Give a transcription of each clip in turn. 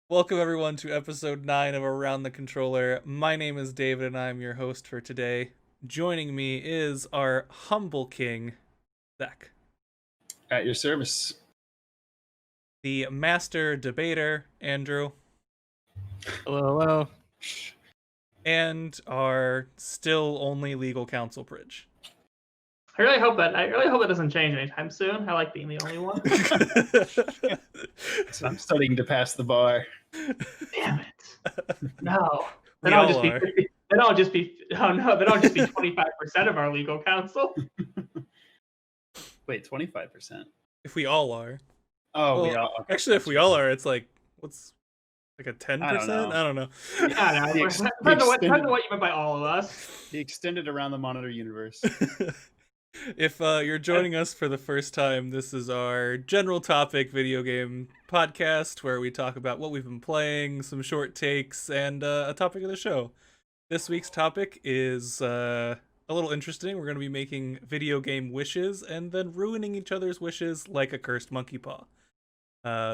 Welcome everyone to episode 9 of Around the Controller. My name is David and I'm your host for today. Joining me is our humble king, Zach. At your service. The master debater, Andrew. Hello, hello. And our still only legal counsel, Bridge. I really hope that doesn't change anytime soon. I like being the only one. So I'm studying to pass the bar. Damn it! No, We then I'll all just be. are. Then I'll just be. Oh no! Then I'll just be 25% of our legal counsel. Wait, 25%? If we all are. Oh, Well, we all. Okay, Actually, if we all are, it's like, what's like a 10%? I don't know. I don't know. I don't know. Depends on what you meant by all of us. The extended Around the Monitor universe. If you're joining us for the first time, this is our general topic video game podcast where we talk about what we've been playing, some short takes, and a topic of the show. This week's topic is a little interesting. We're going to be making video game wishes and then ruining each other's wishes like a cursed monkey paw.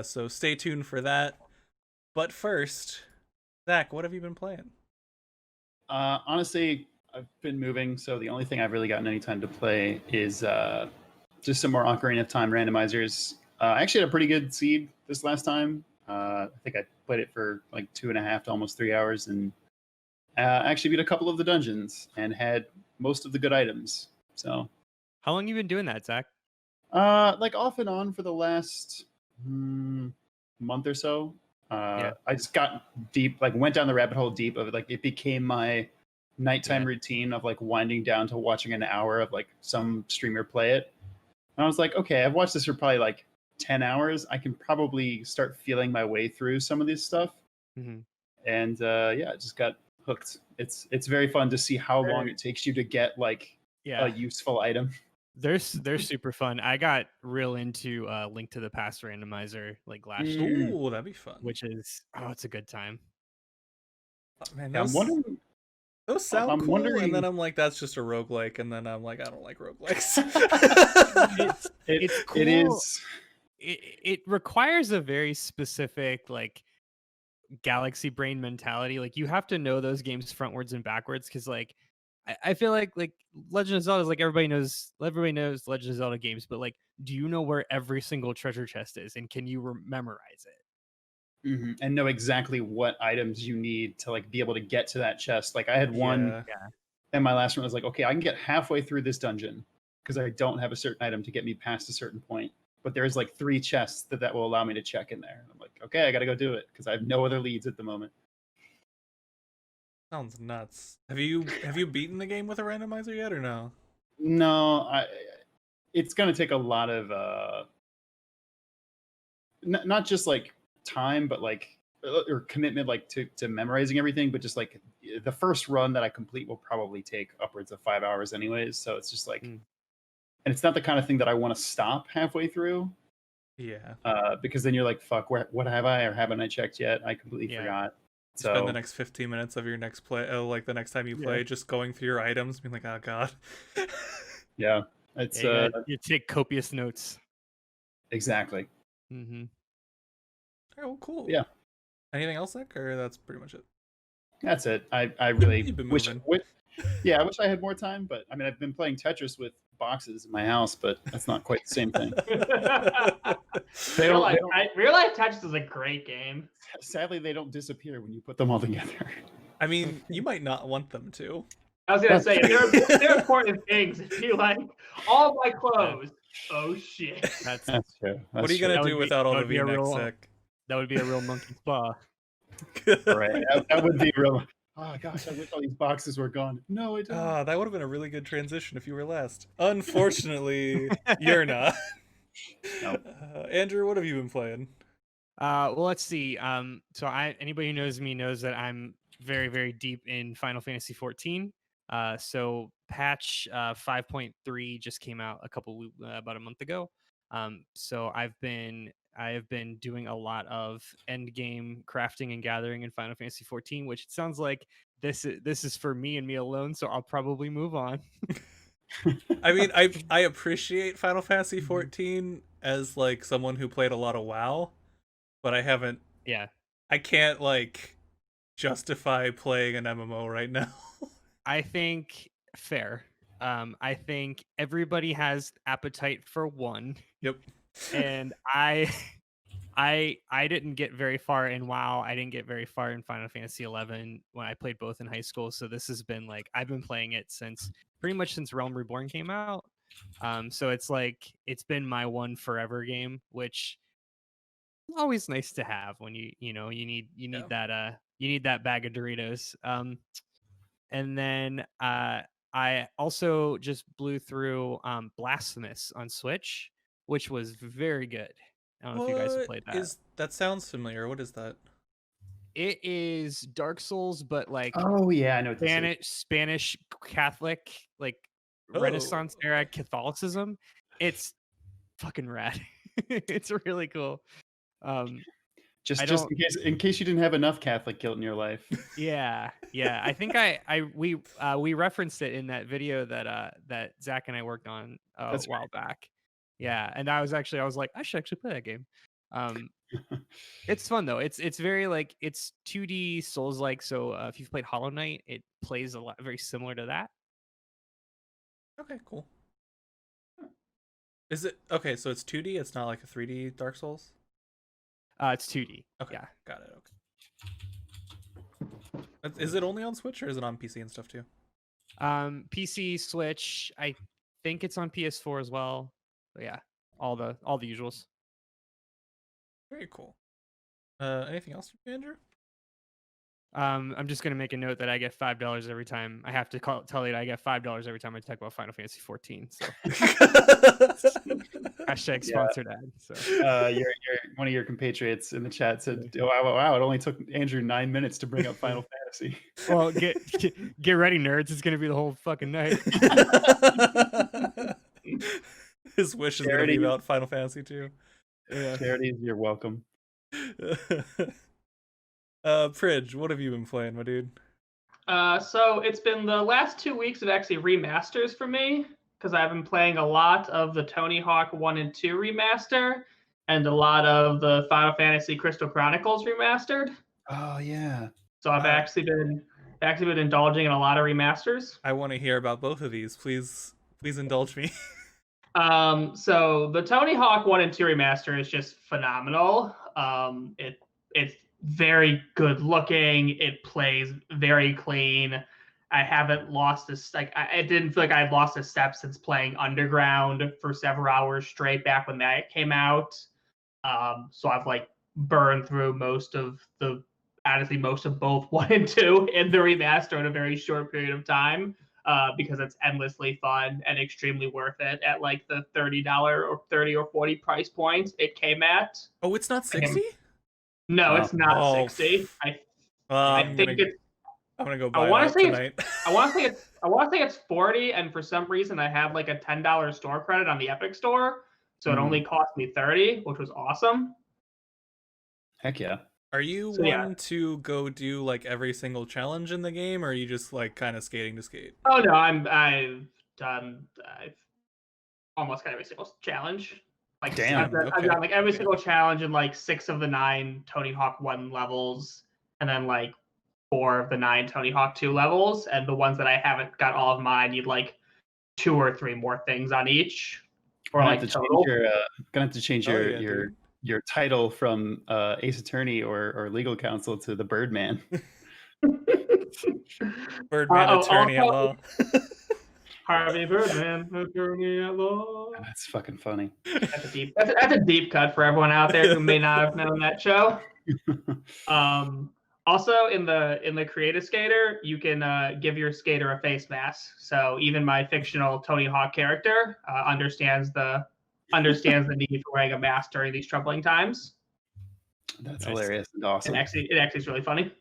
So stay tuned for that. But first, Zach, what have you been playing? Honestly, I've been moving, so the only thing I've really gotten any time to play is just some more Ocarina of Time randomizers. I actually had a pretty good seed this last time. I think I played it for like 2.5 to almost 3 hours, and actually beat a couple of the dungeons and had most of the good items. So, How long you been doing that, Zach? like off and on for the last month or so. Yeah. I just got deep, like went down the rabbit hole deep of it. Like it became my nighttime routine of like winding down to watching an hour of like some streamer play it. And I was like, okay, I've watched this for probably like 10 hours. I can probably start feeling my way through some of this stuff. Mm-hmm. And yeah, I just got hooked. It's very fun to see how long it takes you to get like Yeah, a useful item. they're super fun. I got real into Link to the Past randomizer like last year, Ooh, that'd be fun. which is it's a good time. Oh, man, I'm wondering. those sound I'm cool, and wondering- then I'm like, that's just a roguelike, and then I'm like, I don't like roguelikes. It's cool. It is. It requires a very specific like galaxy brain mentality. Like you have to know those games frontwards and backwards because like I feel like Legend of Zelda is like everybody knows Legend of Zelda games, but like do you know where every single treasure chest is and can you memorize it? And know exactly what items you need to like be able to get to that chest. Like I had one, Yeah. and my last one was like, okay, I can get halfway through this dungeon because I don't have a certain item to get me past a certain point. But there's like 3 chests that will allow me to check in there. And I'm like, okay, I got to go do it because I have no other leads at the moment. Sounds nuts. Have you beaten the game with a randomizer yet, or no? No, it's going to take a lot of not just like time, but like or commitment, like to memorizing everything. But just like the first run that I complete will probably take upwards of 5 hours, anyways. So it's just like, and it's not the kind of thing that I want to stop halfway through. Yeah. Because then you're like, fuck, what have I or haven't I checked yet? I completely forgot. So Spend the next 15 minutes of your next play, like the next time you play, just going through your items, being like, oh god. yeah, it's You take copious notes. exactly. Mm-hmm. Oh, well, cool. Yeah. Anything else, Zach, or that's pretty much it? That's it. I really You've been wish moving. I wish I had more time, but I mean, I've been playing Tetris with boxes in my house, but that's not quite the same thing. Real life Tetris is a great game. Sadly, they don't disappear when you put them all together. I mean, you might not want them to. I was gonna say they're important things. If you like all my clothes, oh shit. That's true. What are you gonna do without all the V-necks, Zach? That would be a real monkey spa. Right. That would be real. Oh gosh, I wish all these boxes were gone. No, I don't. That would have been a really good transition if you were last. Unfortunately, you're not. Nope. Andrew, what have you been playing? Well, let's see. So anybody who knows me knows that I'm very, very deep in Final Fantasy 14. So patch 5.3 just came out about a month ago. So I have been doing a lot of end game crafting and gathering in Final Fantasy 14, which it sounds like this is for me and me alone. So I'll probably move on. I mean, I appreciate Final Fantasy 14 as like someone who played a lot of WoW, but I haven't I can't like justify playing an MMO right now. I think fair. I think everybody has appetite for one, Yep. and I didn't get very far in WoW. I didn't get very far in Final Fantasy 11 when I played both in high school. So this has been like I've been playing it since pretty much since Realm Reborn came out. So it's like it's been my one forever game, which is always nice to have when you need that bag of Doritos. And then I also just blew through Blasphemous on Switch, which was very good. I don't know if you guys have What played that. is that? Sounds familiar. What is that? It is Dark Souls, but like Oh yeah, I know what this is. Spanish Catholic, like Oh. Renaissance era Catholicism. It's fucking rad. It's really cool. Just I just don't. in case you didn't have enough Catholic guilt in your life. Yeah. I think we referenced it in that video that Zach and I worked on a That's while back. Yeah, and I was like, I should actually play that game. It's fun though. It's very like it's 2D Souls like. So if you've played Hollow Knight, it plays a lot very similar to that. Okay, cool. Is it okay? So it's 2D. It's not like a 3D Dark Souls. It's 2D. Okay, Yeah. got it. Okay. Is it only on Switch or is it on PC and stuff too? PC, Switch. I think it's on PS4 as well. But yeah, all the usuals. Very cool. Anything else from you, Andrew? I'm just gonna make a note that I get $5 every time. I have to tell you that I get $5 every time I talk about Final Fantasy 14. So hashtag sponsored ad. So Your one of your compatriots in the chat said, "Oh, wow! It only took Andrew 9 minutes to bring up Final Fantasy." well, get ready, nerds. It's gonna be the whole fucking night. His wish is gonna be about Final Fantasy too. Yeah. Charities, you're welcome. Pridge, what have you been playing, my dude? So it's been the last 2 weeks of actually remasters for me because I've been playing a lot of the Tony Hawk 1 and 2 remaster and a lot of the Final Fantasy Crystal Chronicles remastered. Oh yeah. So I've actually been indulging in a lot of remasters. I want to hear about both of these. Please indulge me. So the Tony Hawk 1 and 2 remaster is just phenomenal. It's very good looking. It plays very clean. I haven't lost this. Like I didn't feel like I'd lost a step since playing Underground for several hours straight back when that came out. So I've like burned through most of both 1 and 2 in the remaster in a very short period of time. Because it's endlessly fun and extremely worth it at like the $30 or 30 or 40 price point it came at. Oh, it's not 60? No, it's not 60. I'm gonna go buy that tonight. I want to say it's 40, and for some reason I have like a $10 store credit on the Epic Store, so it only cost me 30, which was awesome. Heck yeah. Are you one to go do like every single challenge in the game, or are you just like kind of skating to skate? Oh no, I've almost got every single challenge. Like damn, I've done like every single challenge in like 6 of the 9 Tony Hawk 1 levels, and then like 4 of the 9 Tony Hawk 2 levels, and the ones that I haven't got all of mine need like 2 or 3 more things on each. Or like total. Gonna have to change your title from Ace Attorney or legal counsel to the Birdman. Birdman attorney at law. Harvey Birdman, attorney at law. That's fucking funny. That's a deep cut for everyone out there who may not have known that show. Also, in the Create a Skater, you can give your skater a face mask. So even my fictional Tony Hawk character understands the need for wearing a mask during these troubling times. That's hilarious and awesome. It actually is really funny.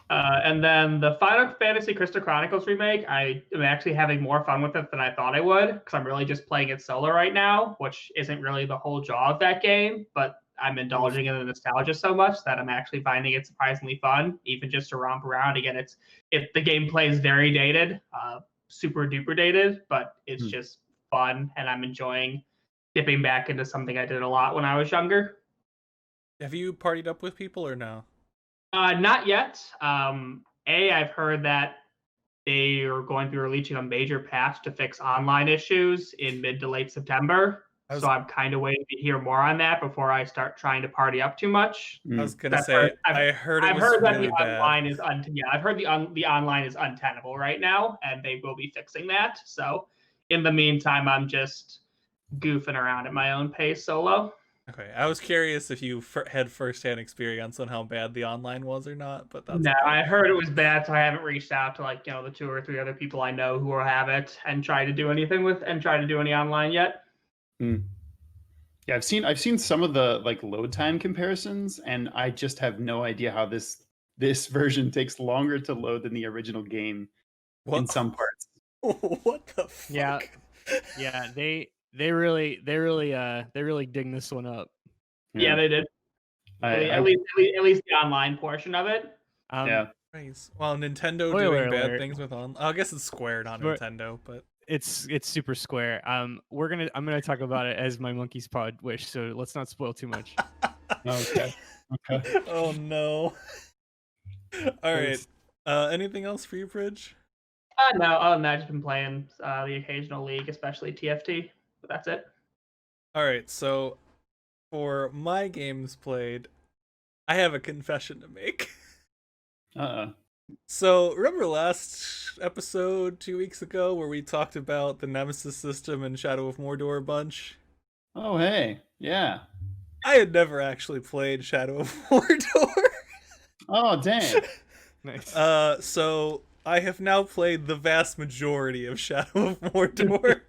And then the Final Fantasy Crystal Chronicles remake, I am actually having more fun with it than I thought I would, because I'm really just playing it solo right now, which isn't really the whole draw of that game, but I'm indulging in the nostalgia so much that I'm actually finding it surprisingly fun, even just to romp around. Again, the gameplay is very dated, super duper dated, but it's just fun, and I'm enjoying dipping back into something I did a lot when I was younger. Have you partied up with people or no? Not yet. I've heard that they are going to be releasing a major patch to fix online issues in mid to late September. I was So I'm kind of waiting to hear more on that before I start trying to party up too much. I was gonna I've say heard, I've, I heard it I've was heard that the really bad. online is I've heard the online is untenable right now, and they will be fixing that. So in the meantime, I'm just goofing around at my own pace solo. Okay, I was curious if you had firsthand experience on how bad the online was or not, but that's No, okay. I heard it was bad, so I haven't reached out to the 2 or 3 other people I know who have it and try to do any online yet. Yeah, I've seen some of the like load time comparisons, and I just have no idea how this version takes longer to load than the original game in What? some parts. What the fuck? Yeah, they really ding this one up. Yeah, they did. At least the online portion of it. Yeah. Nice. Well, Nintendo Spoiler doing bad alert. things with on. I guess it's Square, not Nintendo, but It's Super Square. I'm gonna talk about it as my monkey's Paw Wish, so let's not spoil too much. Okay. Oh no. All right. Anything else for you, Bridge? No, other than that, I've just been playing the occasional league, especially TFT. But that's it. All right. So for my games played, I have a confession to make. So remember last episode 2 weeks ago where we talked about the Nemesis system and Shadow of Mordor a bunch? Oh, hey. Yeah. I had never actually played Shadow of Mordor. Oh, dang. Nice. So I have now played the vast majority of Shadow of Mordor.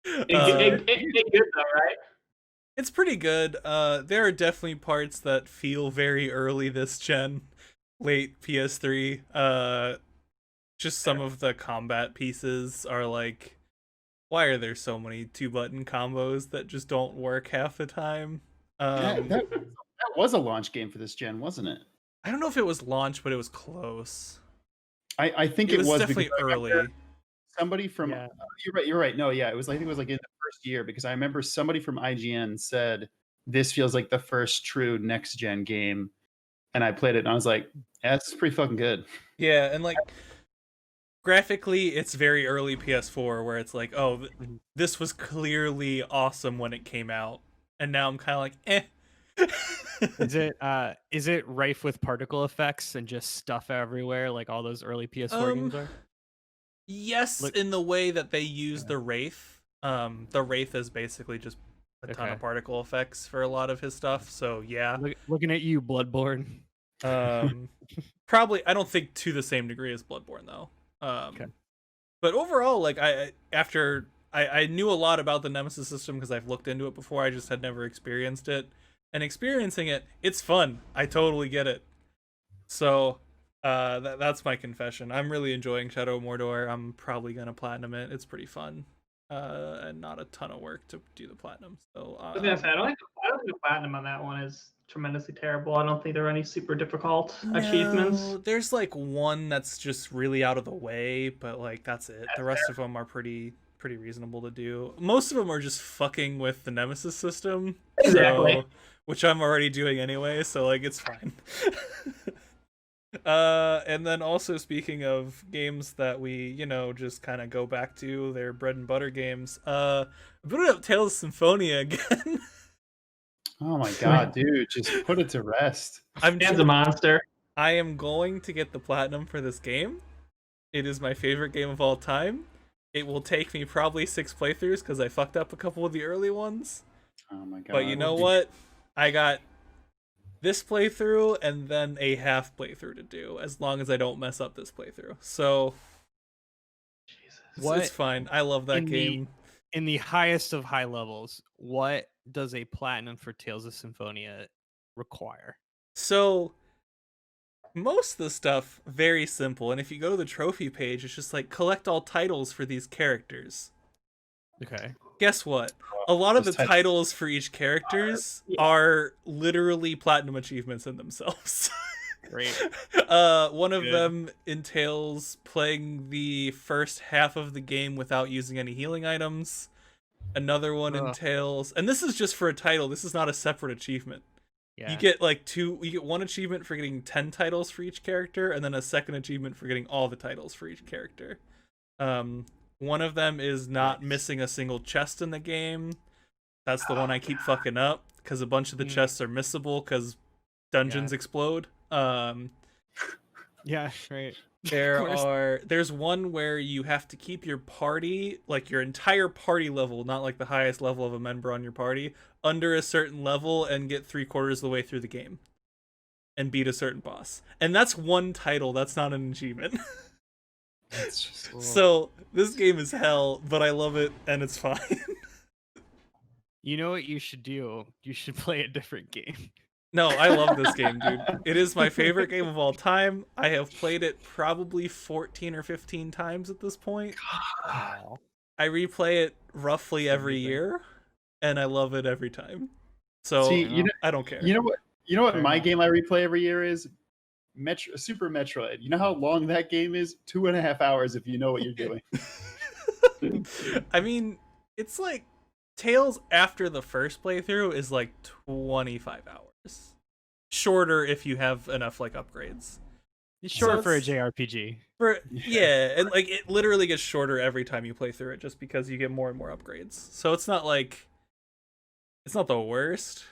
It's good though, right? It's pretty good. There are definitely parts that feel very early this gen, late PS3. Just some of the combat pieces are like, why are there so many 2-button combos that just don't work half the time? That was a launch game for this gen, wasn't it? I don't know if it was launched, but it was close. I think It was definitely because early. somebody from you're right. No, yeah, it was. I think it was like in the first year, because I remember somebody from IGN said this feels like the first true next gen game, and I played it and I was like, yeah, it's pretty fucking good. Yeah, and like graphically, it's very early PS4 where it's like, oh, this was clearly awesome when it came out, and now I'm kind of like, eh. Is it rife with particle effects and just stuff everywhere like all those early PS4 games are? Yes, in the way that they use the Wraith. The Wraith is basically just a ton of particle effects for a lot of his stuff. So yeah, looking at you, Bloodborne. Probably, I don't think to the same degree as Bloodborne though. But overall, like I knew a lot about the Nemesis system because I've looked into it before. I just had never experienced it, and experiencing it, it's fun. I totally get it. So that's my confession. I'm really enjoying Shadow of Mordor. I'm probably gonna platinum it. It's pretty fun, and not a ton of work to do the platinum. So I was gonna say, I don't think the platinum on that one is tremendously terrible. I don't think there are any super difficult achievements. There's like one that's just really out of the way, but like that's it. The rest of them are pretty reasonable to do. Most of them are just fucking with the Nemesis system, exactly, which I'm already doing anyway. So like it's fine. And then also speaking of games that we, just kind of go back to their bread and butter games, booted up Tales of Symphonia again. Oh my god, dude, just put it to rest. Dan's a monster. I am going to get the platinum for this game. It is my favorite game of all time. It will take me probably 6 playthroughs because I fucked up a couple of the early ones. Oh my god. But you know what? I got this playthrough and then a half playthrough to do, as long as I don't mess up this playthrough. So it's fine. I love that game. In the highest of high levels, what does a platinum for Tales of Symphonia require? So most of the stuff very simple, and if you go to the trophy page, it's just like collect all titles for these characters. Okay. Guess what? A lot of the titles for each characters are literally platinum achievements in themselves. Great. One of them entails playing the first half of the game without using any healing items. Another one entails, and this is just for a title, this is not a separate achievement. Yeah. You get you get one achievement for getting 10 titles for each character, and then a second achievement for getting all the titles for each character. One of them is not missing a single chest in the game. That's the one I keep fucking up because a bunch of the chests are missable because dungeons explode. Yeah, right. There's one where you have to keep your party, like your entire party level, not like the highest level of a member on your party, under a certain level and get 3/4 of the way through the game and beat a certain boss. And that's one title, that's not an achievement. That's just cool. So this game is hell, but I love it and it's fine. You know what you should do? You should play a different game. No, I love this game, dude. It is my favorite game of all time. I have played it probably 14 or 15 times at this point. Wow. I replay it roughly every year, and I love it every time. So I don't care. You know what Fair my enough. game I replay every year is? Super Metroid. You know how long that game is? 2.5 hours if you know what you're doing. I mean, it's like Tales after the first playthrough is like 25 hours. Shorter if you have enough like upgrades. It's short for a it's- JRPG. Yeah, and like it literally gets shorter every time you play through it just because you get more and more upgrades. So it's not the worst.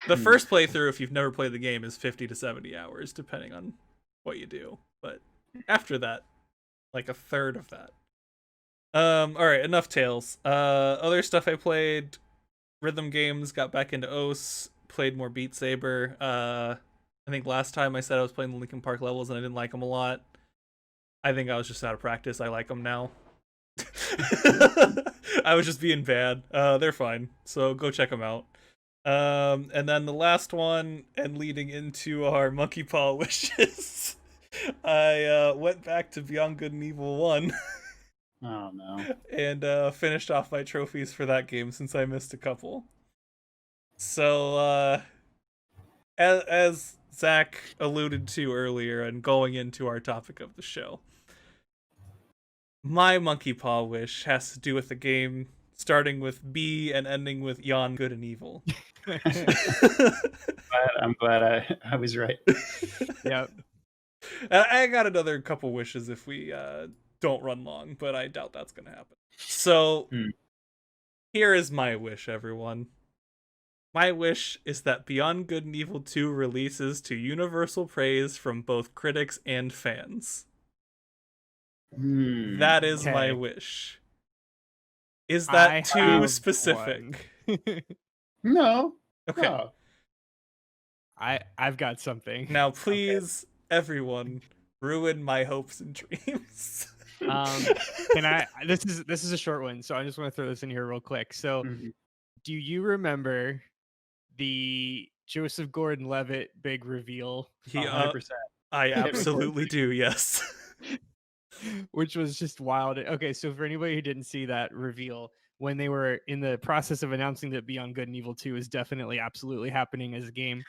The first playthrough, if you've never played the game, is 50 to 70 hours, depending on what you do. But after that, like a third of that. Alright, enough Tales. Other stuff I played, rhythm games, got back into OS, played more Beat Saber. I think last time I said I was playing the Linkin Park levels and I didn't like them a lot. I think I was just out of practice. I like them now. I was just being bad. They're fine, so go check them out. And then the last one, and leading into our Monkey Paw Wishes, I went back to Beyond Good and Evil 1 Oh no. and finished off my trophies for that game since I missed a couple. So, as Zach alluded to earlier and going into our topic of the show, my Monkey Paw Wish has to do with the game starting with B and ending with Beyond Good and Evil. I'm glad I was right. Yep. I got another couple wishes if we don't run long, but I doubt that's gonna happen. So here is my wish, everyone. My wish is that Beyond Good and Evil 2 releases to universal praise from both critics and fans. That is my Okay. wish. Is that too have specific? No. Okay. No. I've got something. Now, please, everyone, ruin my hopes and dreams. Can I? This is a short one, so I just want to throw this in here real quick. So, do you remember the Joseph Gordon-Levitt big reveal? 100%. I absolutely do. Yes. Which was just wild. Okay, so for anybody who didn't see that reveal, when they were in the process of announcing that Beyond Good and Evil 2 is definitely absolutely happening as a game,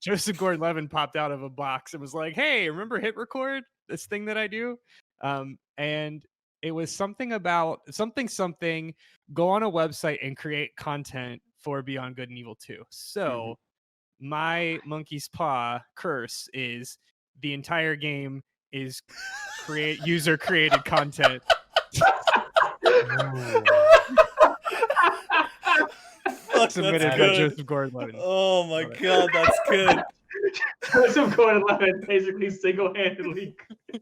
Joseph Gordon-Levitt popped out of a box and was like, "Hey, remember Hit Record? This thing that I do?" And it was something about something. Go on a website and create content for Beyond Good and Evil 2. So my monkey's paw curse is the entire game is user created content. Fuck, Submitted that's by good. Joseph Gordon-Levitt. Oh my god, that's good. Joseph Gordon-Levitt basically single-handedly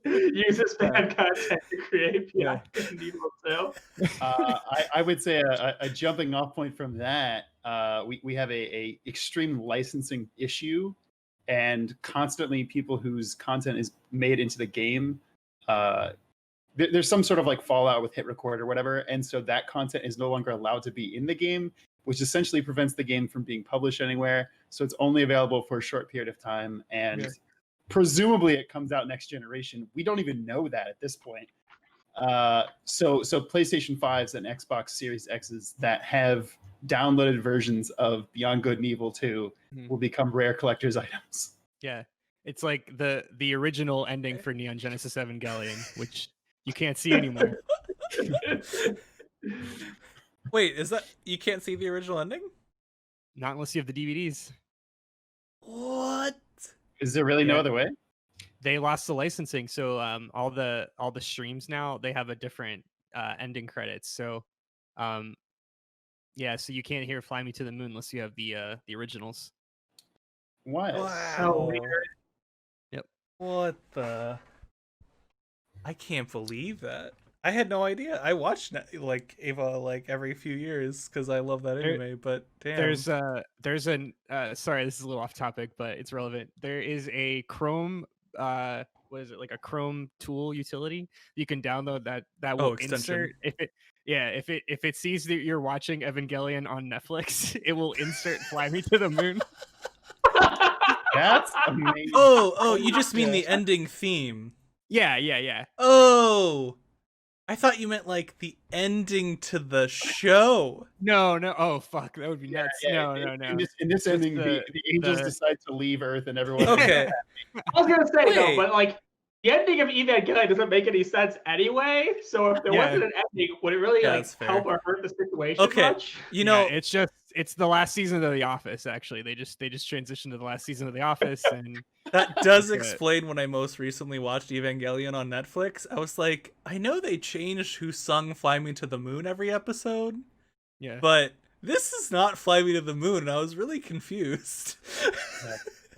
uses fan content to create Beyond Good and Evil 2. I would say a jumping off point from that, we have a extreme licensing issue, and constantly people whose content is made into the game, there's some sort of like fallout with Hit Record or whatever, and so that content is no longer allowed to be in the game, which essentially prevents the game from being published anywhere. So it's only available for a short period of time, and presumably it comes out next generation. We don't even know that at this point. So PlayStation 5s and Xbox Series X's that have downloaded versions of Beyond Good and Evil 2 will become rare collector's items. Yeah, it's like the original ending for Neon Genesis Evangelion, which you can't see anymore. Wait, is that you can't see the original ending? Not unless you have the DVDs. What? Is there really no Yeah. other way? They lost the licensing, so all the streams now they have a different ending credits. So, yeah, so you can't hear "Fly Me to the Moon" unless you have the originals. What? So Wow. weird. Yep. What the? I can't believe that. I had no idea. I watch like Ava like every few years because I love that anime. But damn, There's an sorry, this is a little off topic, but it's relevant. There is a Chrome what is it, like a Chrome tool utility you can download that will extension. insert if it sees that you're watching Evangelion on Netflix, it will insert "Fly Me to the Moon." That's amazing. Oh, you just mean the ending theme. Yeah. Oh, I thought you meant like the ending to the show. No. Oh fuck, that would be nuts. No. In this Just ending, the angels decide to leave Earth, and everyone. Okay. I was gonna say though, Wait. but like the ending of Evangelion doesn't make any sense anyway. So if there wasn't an ending, would it really Yeah, like that's fair. help or hurt the situation Okay. much? You know, it's the last season of The Office. Actually, they just transitioned to the last season of The Office, and that does That's it. explain when I most recently watched Evangelion on Netflix. I was like, I know they changed who sung "Fly Me to the Moon" every episode, yeah. but this is not "Fly Me to the Moon," and I was really confused.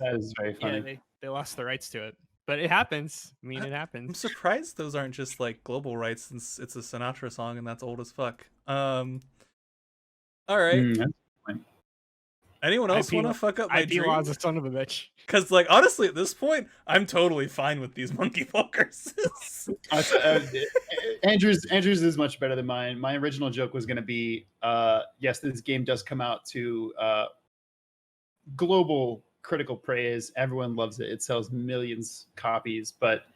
That is very funny. Yeah, they lost the rights to it, but it happens. I mean, it I'm happens. surprised those aren't just like global rights since it's a Sinatra song and that's old as fuck. All right. Anyone else want to fuck up my IP laws dream? a son of a bitch. Because, like, honestly, at this point, I'm totally fine with these monkey ball curses. Andrew's is much better than mine. My original joke was going to be, yes, this game does come out to global critical praise. Everyone loves it. It sells millions copies, but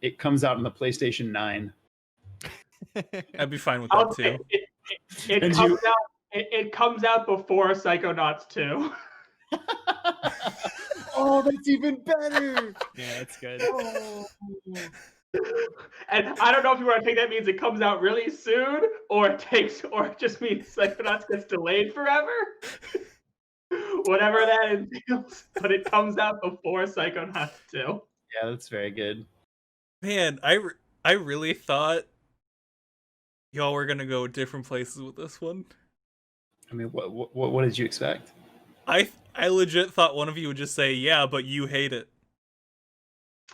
it comes out on the PlayStation 9. I'd be fine with that too. It comes out before Psychonauts 2. Oh, that's even better. Yeah, that's good. And I don't know if you want to take that means it comes out really soon, or it just means Psychonauts gets delayed forever. Whatever that entails, but it comes out before Psychonauts 2. Yeah, that's very good. Man, I really thought y'all were gonna go different places with this one. I mean, what did you expect? I legit thought one of you would just say, "Yeah, but you hate it."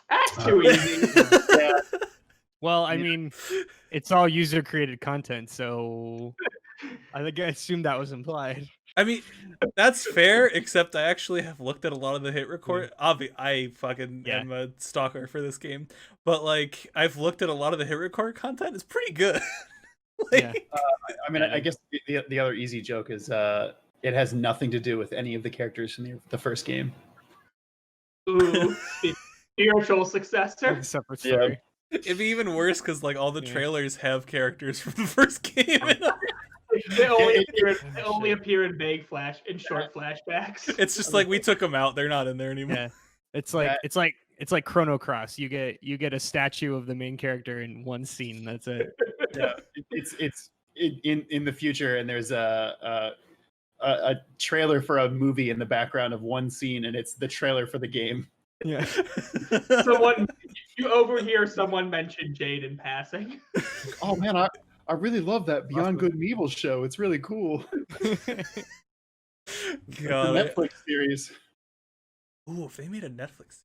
That's too easy. Yeah. Well, I mean, it's all user created content, so I think I assumed that was implied. I mean, that's fair, except I actually have looked at a lot of the hit record. I fucking am a stalker for this game, but like I've looked at a lot of the hit record content. It's pretty good. I mean, I guess the other easy joke is it has nothing to do with any of the characters from the first game. Ooh, spiritual successor. Separate story. It'd be even worse because like all the trailers have characters from the first game. They only appear in short flashbacks. It's just like we took them out; they're not in there anymore. Yeah. It's like Chrono Cross. You get a statue of the main character in one scene. That's it. Yeah, it's in the future, and there's a trailer for a movie in the background of one scene, and it's the trailer for the game. Yeah. You overhear someone mention Jade in passing. Oh man, I really love that Beyond Good and Evil show. It's really cool. God, the Netflix series. Ooh, if they made a Netflix,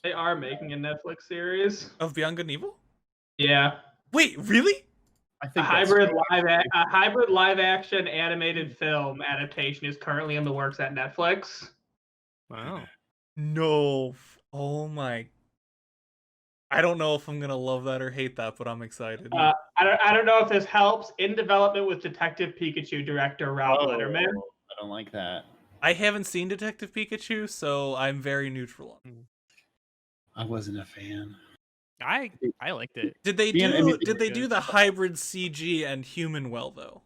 They are making a Netflix series of Beyond Good and Evil. Yeah. Wait, really? I think a hybrid live action animated film adaptation is currently in the works at Netflix. Wow. No. Oh my. I don't know if I'm gonna love that or hate that, but I'm excited. I don't know if this helps. In development with Detective Pikachu director Rob Letterman. I don't like that. I haven't seen Detective Pikachu, so I'm very neutral on it. I wasn't a fan. I liked it. Did they do the hybrid CG and human well though?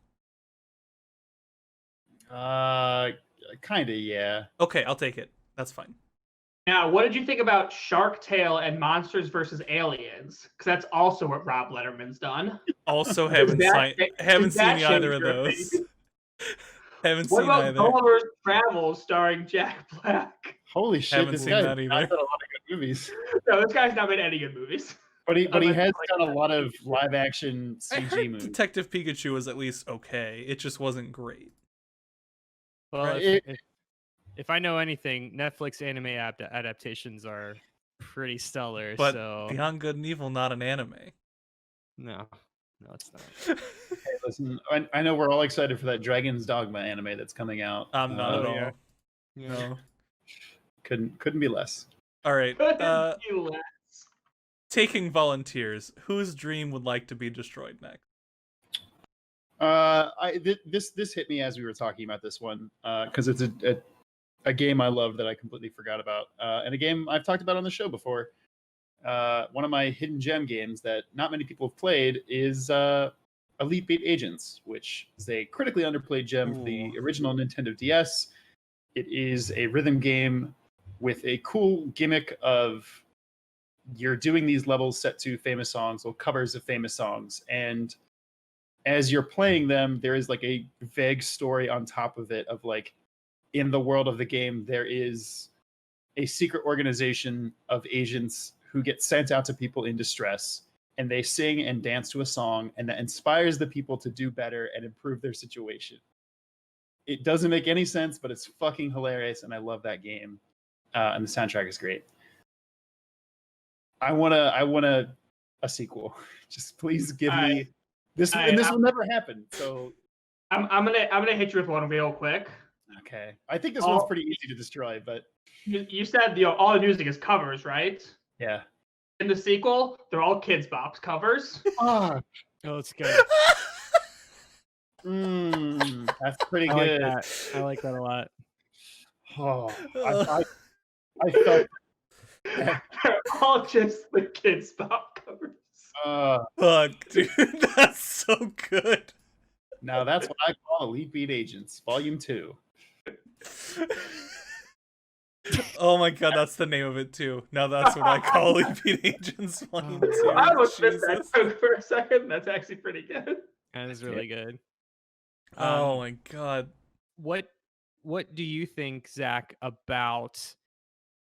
Kinda, yeah. Okay, I'll take it. That's fine. Now, what did you think about Shark Tale and Monsters vs. Aliens? Because that's also what Rob Letterman's done. Also haven't seen either of those. Haven't What seen about either. Gulliver's Travels starring Jack Black? Holy shit, Haven't this seen guy that has either. done a lot of good movies. No, this guy's not made any good movies. But he Unless has like done a lot of live action I CG heard movies. Detective Pikachu was at least okay. It just wasn't great. Well, Right. if I know anything, Netflix anime adaptations are pretty stellar. But so Beyond Good and Evil, not an anime. no, it's not. Hey, listen, I know we're all excited for that Dragon's Dogma anime that's coming out. I'm not at Oh, all. yeah. No. Couldn't be less. All right. Couldn't be less. Taking volunteers. Whose dream would like to be destroyed next? This hit me as we were talking about this one because it's a game I love that I completely forgot about, and a game I've talked about on the show before. One of my hidden gem games that not many people have played is Elite Beat Agents, which is a critically underplayed gem for the original Nintendo DS. It is a rhythm game with a cool gimmick of you're doing these levels set to famous songs or covers of famous songs, and as you're playing them, there is like a vague story on top of it of like, in the world of the game, there is a secret organization of agents who get sent out to people in distress, and they sing and dance to a song, and that inspires the people to do better and improve their situation. It doesn't make any sense, but it's fucking hilarious, and I love that game. And the soundtrack is great. I want a sequel. Just please give me this. And this will never happen. So I'm gonna hit you with one real quick. okay, I think this one's pretty easy to destroy, but You said all the music is covers, right? yeah. In the sequel, they're all Kids Bop covers. Oh, It's good. that's pretty I good. like that. I like that a lot. Oh, I felt. They're all just the Kids Bop covers. Fuck, dude, that's so good. Now that's what I call Elite Beat Agents, Volume 2. Oh my god, that's the name of it too. Now that's what I call Elite Beat Agents Volume 2. I almost missed that Jesus. joke for a second. That's actually pretty good. That is really good. Oh my god. What do you think, Zach, about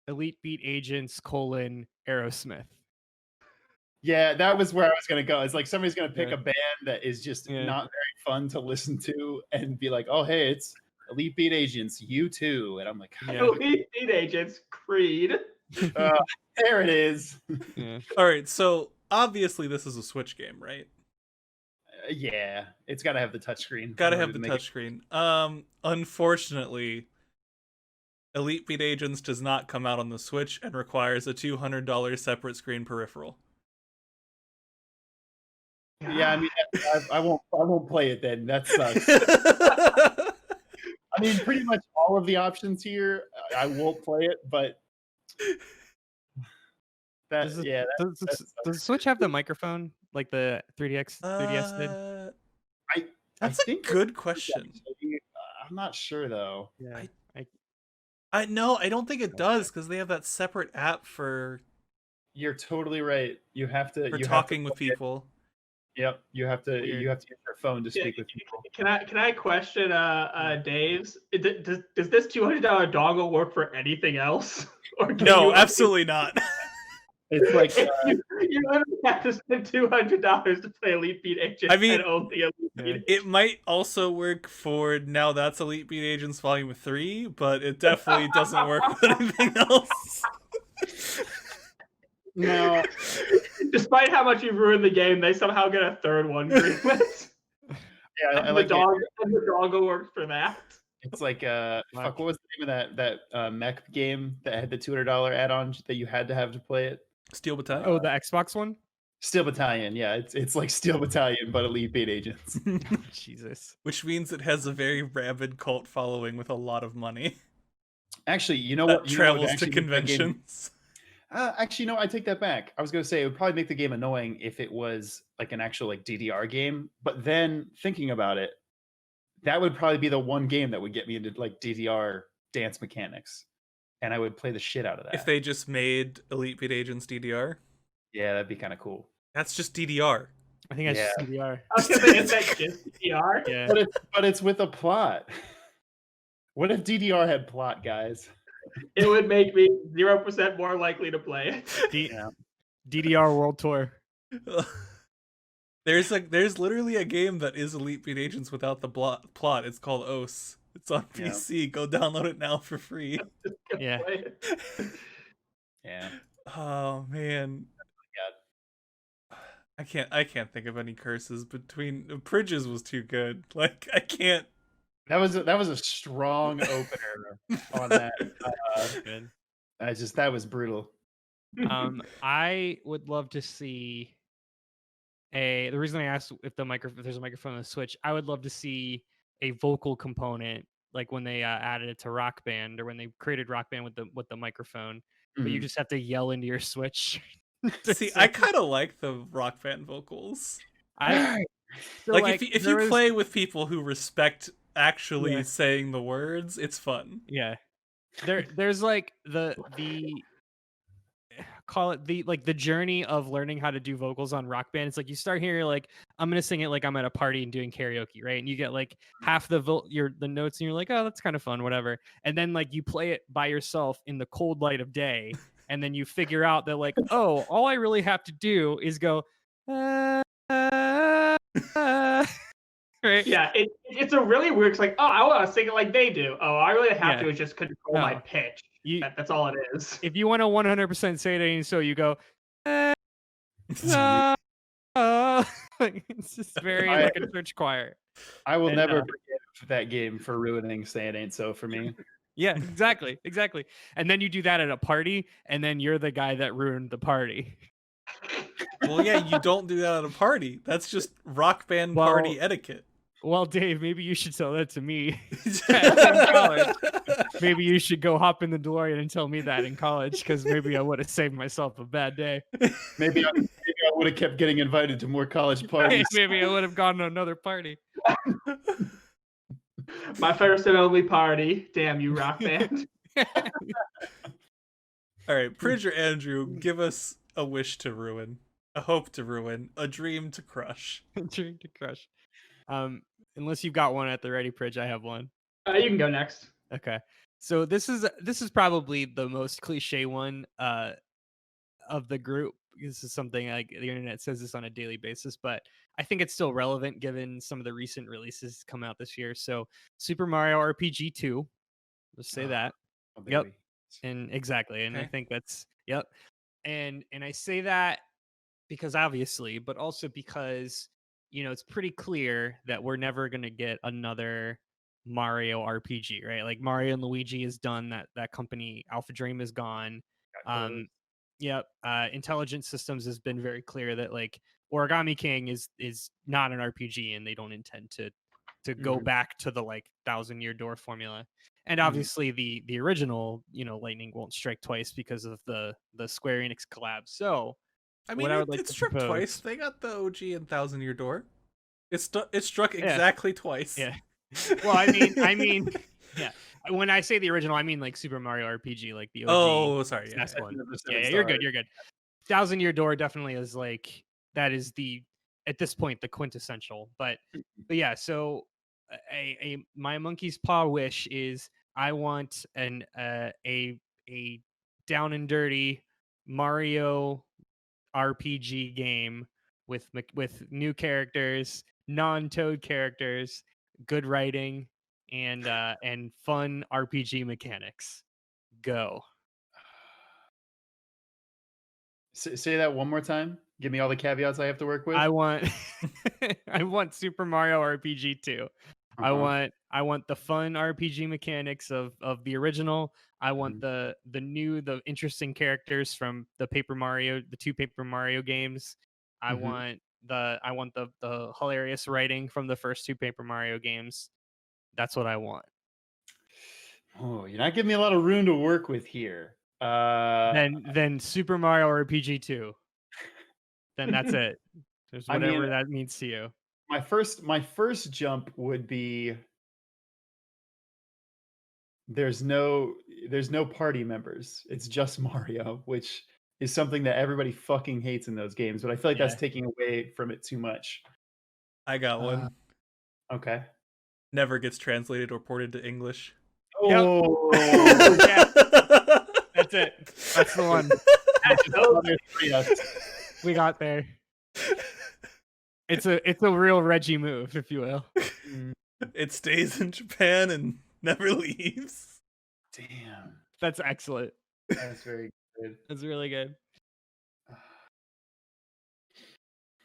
Elite Beat Agents Aerosmith? Yeah, that was where I was gonna go. It's like somebody's gonna pick a band that is just not very fun to listen to and be like, "Oh, hey, it's Elite Beat Agents, U2," and I'm like, Elite Beat Agents, Creed. there it is. All right, so obviously this is a Switch game, right? Yeah, it's got to have the touchscreen. Gotta have the touchscreen. Unfortunately, Elite Beat Agents does not come out on the Switch and requires a $200 separate screen peripheral. Yeah, I mean, I won't play it then. That sucks. I mean, pretty much all of the options here, I won't play it, but Does the Switch have the microphone like the 3DS did? That's a good question. I'm not sure though. Yeah, I don't think it does because they have that separate app for. You're totally right. You have to. For talking with people. Yep, you have to use your phone to speak with people. Can I question Dave's? Does this $200 dongle work for anything else? Or no, absolutely not. It's like you literally have to spend $200 to play Elite Beat Agents. I mean, and only Elite Beat Agents. It might also work for Now That's Elite Beat Agents Volume 3, but it definitely doesn't work with anything else. No. Despite how much you've ruined the game, they somehow get a third one agreement. Yeah, I like the dongle worked for that. It's like fuck, what was the name of that mech game that had the $200 add-on that you had to have to play it? Steel Battalion. Oh, the Xbox one? Steel Battalion, yeah. It's like Steel Battalion, but Elite Beat Agents. Jesus. Which means it has a very rabid cult following with a lot of money. Actually, you know that what? Travels to conventions. Actually, no, I take that back. I was going to say it would probably make the game annoying if it was like an actual like DDR game. But then thinking about it, that would probably be the one game that would get me into like DDR dance mechanics, and I would play the shit out of that. If they just made Elite Beat Agents DDR, yeah, that'd be kind of cool. That's just DDR. I think that's just DDR. I was gonna say, is that just DDR? Yeah, but it's with a plot. What if DDR had plot, guys? It would make me 0% more likely to play it. Yeah. DDR World Tour. There's literally a game that is Elite Beat Agents without the plot. It's called OS. It's on Yeah. PC. Go download it now for free. Yeah. Play it. Yeah. Oh man. I can't think of any curses between Bridges was too good. Like I can't. That was a strong opener on that. Good. That was brutal. I would love to see the reason I asked if there's a microphone on the Switch, I would love to see a vocal component like when they added it to Rock Band or when they created Rock Band with the microphone, but you Mhm. just have to yell into your Switch. See, I kind of like the Rock Band vocals. I so Like if you there was- play with people who respect actually Yeah. saying the words, it's fun. yeah, there's like the call it the journey of learning how to do vocals on Rock Band. It's like you start here, you're like, I'm gonna sing it like I'm at a party and doing karaoke, right? And you get like half the the notes, and you're like, oh, that's kind of fun, whatever. And then like you play it by yourself in the cold light of day, and then you figure out that like, oh, all I really have to do is go, right? Yeah, it's a really weird. It's like, oh, I want to sing it like they do. Oh, I really have Yeah. to is just control my No. pitch. You That's all it is. if you want to 100% say it, and so you go. Like, it's just very like a church choir. I will And, never forgive that game for ruining Say It Ain't So for me. Yeah, exactly. And then you do that at a party, and then you're the guy that ruined the party. Well, yeah, you don't do that at a party. That's just Rock Band Well- party etiquette. Well, Dave, maybe you should tell that to me. in college. Maybe you should go hop in the DeLorean and tell me that in college, because maybe I would have saved myself a bad day. Maybe I would have kept getting invited to more college parties. Maybe I would have gone to another party. My first and only party. Damn you, Rock Band. All right, Pridge or Andrew, give us a wish to ruin, a hope to ruin, a dream to crush. Dream to crush. Unless you've got one at the ready, Pridge, I have one. You can go next. Okay. So this is probably the most cliche one of the group. This is something like the internet says this on a daily basis, but I think it's still relevant given some of the recent releases come out this year. So Super Mario RPG 2. Let's say that. Oh, Yep. baby. And exactly. And I Okay. think that's yep. And I say that because obviously, but also because it's pretty clear that we're never going to get another Mario RPG, right? Like Mario and Luigi is done. That company Alpha Dream is gone. Got closed. Yep. Intelligent Systems has been very clear that like Origami King is not an RPG, and they don't intend to go Mhm. back to the like 1,000-year door formula. And Mhm. obviously the original, lightning won't strike twice because of the Square Enix collab. So I mean, what I would like it to struck propose- twice. They got the OG and 1,000-Year Door. It struck Yeah. exactly twice. Yeah. Well, I mean, yeah. When I say the original, I mean like Super Mario RPG, like the OG. Oh, sorry. Yeah, SNES yeah. one. Never said Yeah, it you're good. started. You're good. 1,000-Year Door definitely is like that is at this point the quintessential. But yeah, so my monkey's paw wish is I want a down and dirty Mario RPG game with new characters, non-Toad characters, good writing, and fun RPG mechanics. Go. Say that one more time. Give me all the caveats I have to work with. I want I want Super Mario RPG 2. Uh-huh. I want the fun RPG mechanics of the original. I want Mm-hmm. the interesting characters from the two Paper Mario games. I Mhm. want the hilarious writing from the first two Paper Mario games. That's what I want. Oh, you're not giving me a lot of room to work with here. Then Super Mario RPG 2. Then that's it. There's I whatever mean- that means to you. my first jump would be there's no party members. It's just Mario, which is something that everybody fucking hates in those games. But I feel like that's Yeah. taking away from it too much. I got one. Okay. Never gets translated or ported to English. Oh, Yeah, that's it. That's the one. We got there. It's a real Reggie move, if you will. It stays in Japan and never leaves. Damn, That's excellent. that's very good. That's really good.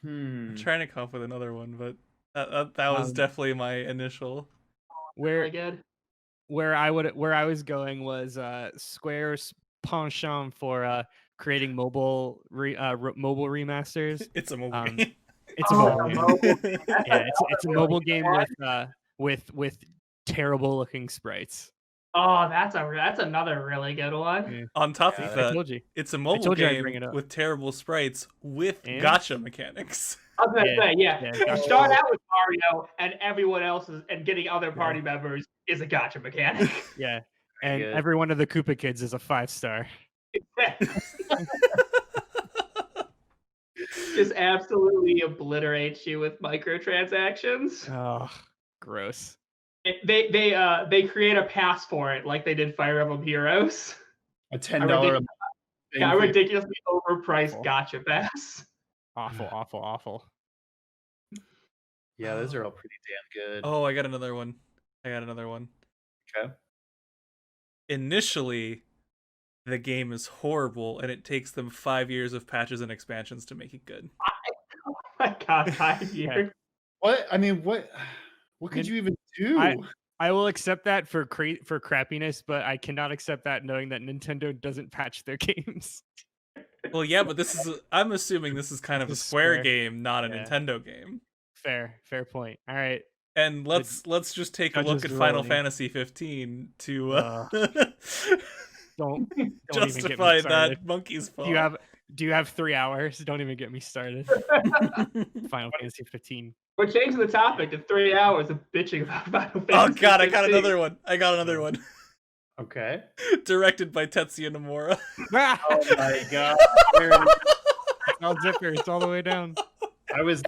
I'm trying to come up with another one, but that was Um, definitely my initial. Really Where good. where I was going was Square's penchant for creating mobile remasters. It's a mobile Um, game. It's a Oh, mobile a game. mobile game. That's Yeah, it's a another mobile really good game one. with terrible looking sprites. Oh, that's another really good one. Yeah. On top Yeah, of I that, told you. it's a mobile told you I'd bring game it up. with terrible sprites with And? gotcha mechanics. I was gonna Yeah, say, yeah. yeah, You gotcha. start out with Mario, and everyone else and getting other party members is a gotcha mechanic. Yeah, Very and good. every one of the Koopa kids is a 5-star. Just absolutely obliterates you with microtransactions. Oh, gross. They create a pass for it, like they did Fire Emblem Heroes. A $10 Yeah, a ridiculously overpriced Awful. gotcha pass. Awful, awful, awful. Yeah, those are all pretty damn good. Oh, I got another one. Okay. Initially, the game is horrible, and it takes them 5 years of patches and expansions to make it good. Oh my god, 5 years. What? I mean, what could you even do? I will accept that for crappiness, but I cannot accept that knowing that Nintendo doesn't patch their games. Well, yeah, but I'm assuming this is kind of a This is Square Square. game, not a Yeah. Nintendo game. Fair point. All right. And let's just take a look at judges Final rolling. Fantasy 15 to Don't even get me justify started. that monkey's paw. Do you have 3 hours? Don't even get me started. Final Fantasy 15. We're changing the topic to 3 hours of bitching about Final Fantasy. Oh god, I got 15. another one. Okay. Directed by Tetsuya Nomura. Oh my god. It's all zipper. It's all the way down. I was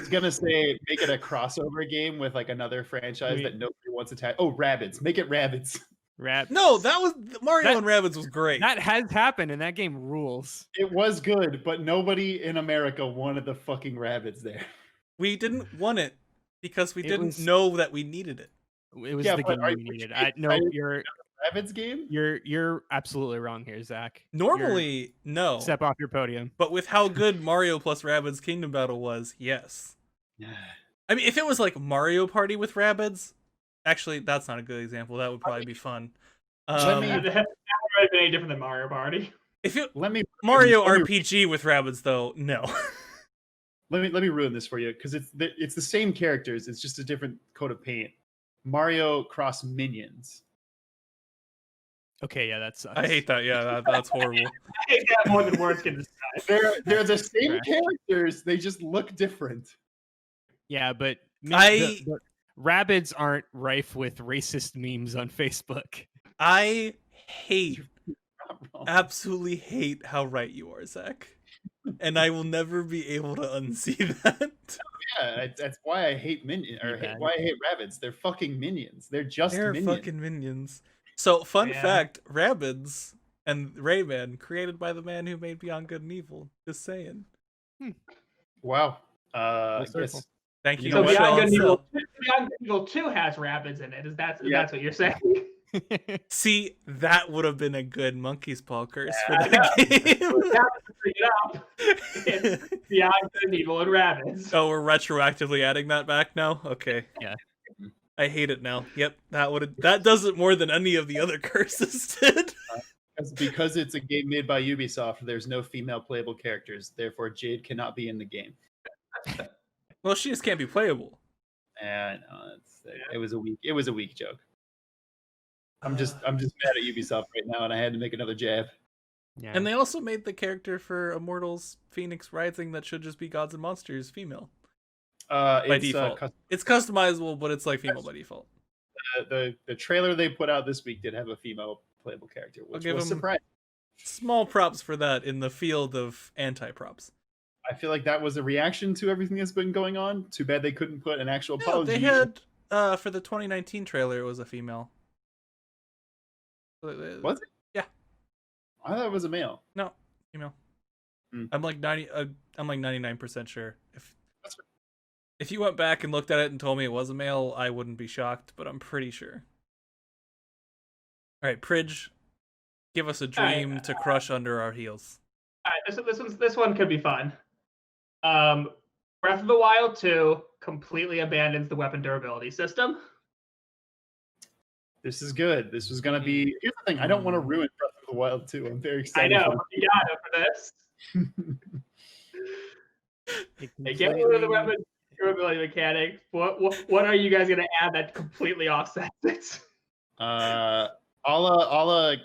gonna say make it a crossover game with like another franchise Wait. that nobody wants to tag. Oh, Rabbids. Make it Rabbids. No, that was Mario That- and Rabbids was great. That has happened, and that game rules. It was good, but nobody in America wanted the fucking Rabbids there. We didn't want it because we It didn't was- know that we needed it. It was Yeah, the but game are- we would you needed. be No, excited Rabbids game? you're absolutely wrong here, Zach. Normally, no. Step off your podium. But with how good Mario plus Rabbids Kingdom Battle was, yes. I mean, if it was like Mario Party with Rabbids, actually, that's not a good example. That would probably be fun. Let me- That would have been any different than Mario Party. If it Let me Mario let me- RPG with Rabbids, though, no. Let me ruin this for you because it's the same characters. It's just a different coat of paint. Mario cross Minions. Okay, yeah, that sucks. I hate that. Yeah, that's horrible. I hate that more than words can describe. They're the same Correct. characters. They just look different. Yeah, but I- Rabbids aren't rife with racist memes on Facebook. I hate, Not wrong. absolutely hate how right you are, Zach. And I will never be able to unsee that. Yeah, that's why I hate Minions. Or Yeah. why I hate Rabbids. They're fucking minions. They're just They're minions. fucking minions. So, fun Yeah. fact, Rabbids and Rayman created by the man who made Beyond Good and Evil. Just saying. Wow. Full circle. Yes. Thank you, know So what? Michelle. Beyond Good, and So- Evil, Beyond Good and Evil 2 has rabbits in it. That's Yeah. that's what you're saying. See, that would have been a good monkey's paw curse for Yeah, that game. To bring it up, it's Beyond Good and Evil and rabbits. Oh, we're retroactively adding that back now? Okay. Yeah. I hate it now. Yep, that does it more than any of the other curses did. Because it's a game made by Ubisoft, there's no female playable characters. Therefore, Jade cannot be in the game. Well, she just can't be playable. And it was a weak joke. I'm just mad at Ubisoft right now, and I had to make another jab. Yeah. And they also made the character for Immortals Phoenix Rising that should just be Gods and Monsters female. By default. It's customizable, but it's like female by default. The trailer they put out this week did have a female playable character, which give was them- surprising. Small props for that in the field of anti-props. I feel like that was a reaction to everything that's been going on. Too bad they couldn't put an actual No, apology. they had for the 2019 trailer it was a female. Was it? Yeah. I thought it was a male. No, female. Hmm. I'm like 99% sure. That's right. If you went back and looked at it and told me it was a male, I wouldn't be shocked, but I'm pretty sure. All right, Pridge, give us a dream to crush under our heels. All right, this one could be fun. Breath of the Wild 2 completely abandons the weapon durability system. This is good. This was gonna be. Here's the thing. I don't want to ruin Breath of the Wild 2. I'm very I excited. know. You got it for this. They get rid of the weapon durability mechanic. What are you guys gonna add that completely offsets it? A la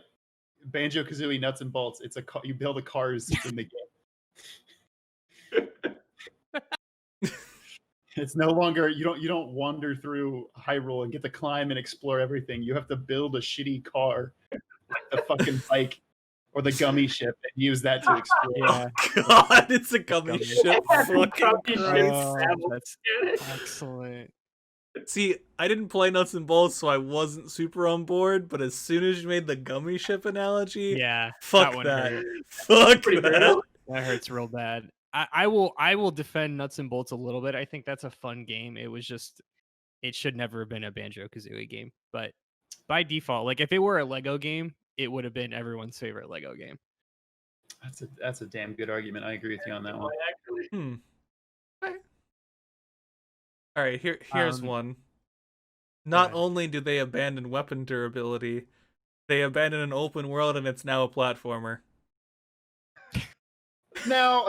Banjo Kazooie Nuts and Bolts. It's you build a cars in the game. It's no longer you don't wander through Hyrule and get to climb and explore everything. You have to build a shitty car, like the fucking bike or the gummy ship, and use that to explore. Yeah. God, it's a gummy ship. Fucking Christ. That's excellent. See, I didn't play Nuts and Bolts, so I wasn't super on board. But as soon as you made the gummy ship analogy, Yeah, fuck one that. hurt. Fuck Pretty that. brutal. That hurts real bad. I will defend Nuts and Bolts a little bit. I think that's a fun game. It should never have been a Banjo Kazooie game. But by default, like if it were a Lego game, it would have been everyone's favorite Lego game. That's a damn good argument. I agree with you on that one. Actually, All right, here's one. Not only do they abandon weapon durability, they abandon an open world, and it's now a platformer. Now,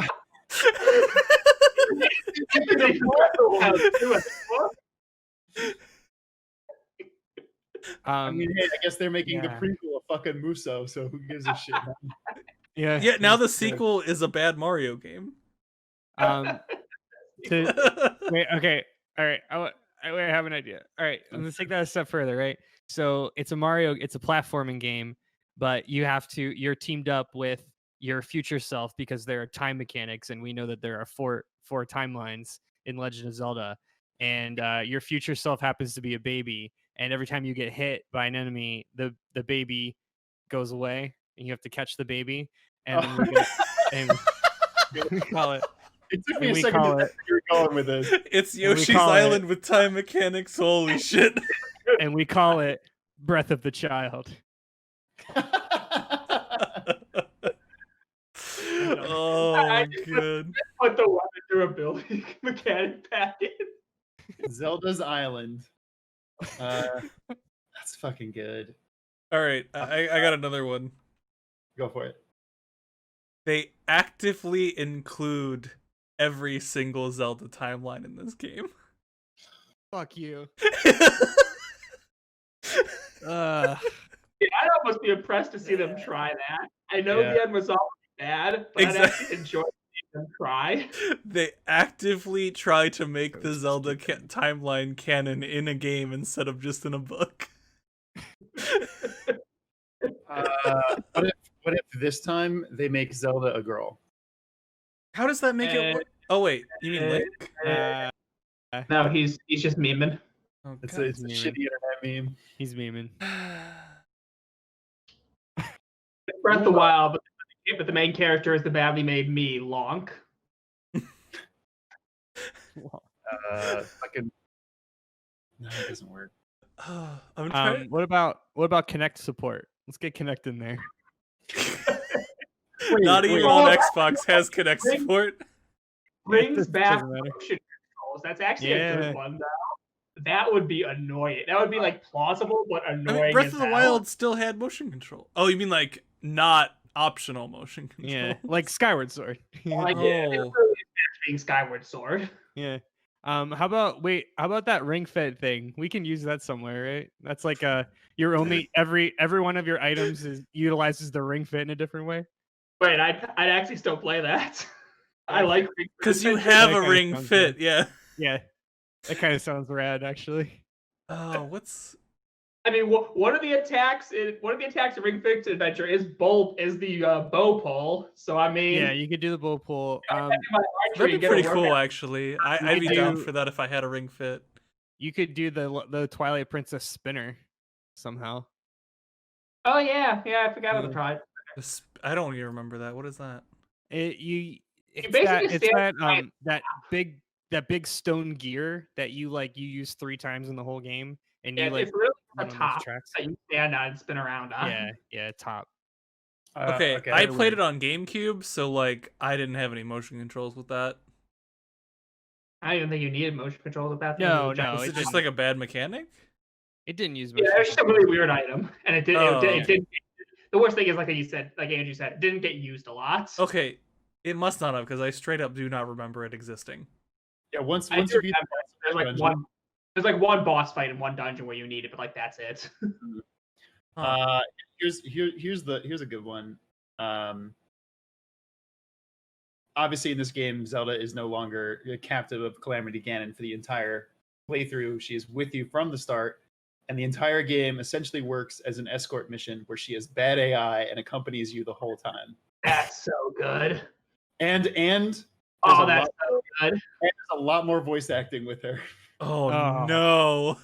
I mean, hey, I guess they're making the yeah. prequel of fucking Muso, so who gives a shit? Yeah. Yeah, now the that's true. sequel is a bad Mario game. Wait, okay. All right. I have an idea. All right. I'm going to take that a step further, right? So it's a platforming game, but you're teamed up with your future self because there are time mechanics, and we know that there are four timelines in Legend of Zelda. And your future self happens to be a baby, and every time you get hit by an enemy, the baby goes away, and you have to catch the baby, and then we call it. It took me a second to know where you were going with this. It's Yoshi's Island with time mechanics. Holy shit! And we call it Breath of the Child. Oh, good. Put the weapon durability mechanic back in. Zelda's Island. That's fucking good. All right, I got another one. Go for it. They actively include every single Zelda timeline in this game. Fuck you. Yeah, I'd almost be impressed to see them try that. I know Yeah. the end result would be bad, but I'd actually enjoy seeing them try. They actively try to make the Zelda timeline canon in a game instead of just in a book. What if this time they make Zelda a girl? How does that make it work? Oh wait, you mean Link? No, he's just memeing. Oh, It's God. a shitty internet meme. He's memeing. Breath of the Wild, but the main character is the badly made me, Lonk. Fucking. No, it doesn't work. I'm trying. What about Connect support? Let's get Connect in there. Not even on Xbox has Connect Ring- support. Brings back doesn't matter. motion controls. That's actually a Yeah. good one, though. That would be annoying. That would be like plausible, but I annoying. mean, Breath as of the hell. Wild still had motion control. Oh, you mean like not optional motion control? Yeah, like Skyward Sword. Like, Oh. yeah, they're really being Skyward Sword. Yeah. How about that ring fit thing? We can use that somewhere, right? That's like your only every one of your items utilizes the ring fit in a different way. Wait, I'd actually still play that. I like Because you ring have That a kinda ring sounds fit, good. yeah. Yeah, that kind of sounds rad, actually. Oh, what's I mean, one of the attacks in Ring Fit Adventure is the bow pull. So I mean, Yeah, you could do the bow pull. that'd be pretty cool, actually. I'd be down for that if I had a ring fit. You could do the Twilight Princess spinner somehow. Oh yeah, I forgot about the Ooh. pride. I don't even remember that. What is that? It's basically that stand that big stone gear that you use 3 times in the whole game, and Yeah, you it's really a run on those top tracks. that you stand on and spin around on. Yeah, top. Okay, Okay. I Very played weird. it on GameCube, so like I didn't have any motion controls with that. I don't even think you needed motion control with that thing. It was No, a giant. no, Was it it just didn't. like a bad mechanic? It didn't use Yeah, motion it was just a control. really weird item, and it did. Oh, It didn't. The worst thing is, like you said, like Andrew said, it didn't get used a lot. okay. It must not have because I straight up do not remember it existing. Yeah, once I do you beat remember there's like dungeon, one. There's like one boss fight in one dungeon where you need it, but like that's it. Huh. here's a good one. Obviously, in this game, Zelda is no longer a captive of Calamity Ganon for the entire playthrough. She is with you from the start, and the entire game essentially works as an escort mission where she is bad AI and accompanies you the whole time. That's so good. And there's Oh, a that's lot, so good. and there's a lot more voice acting with her. Oh Oh. no.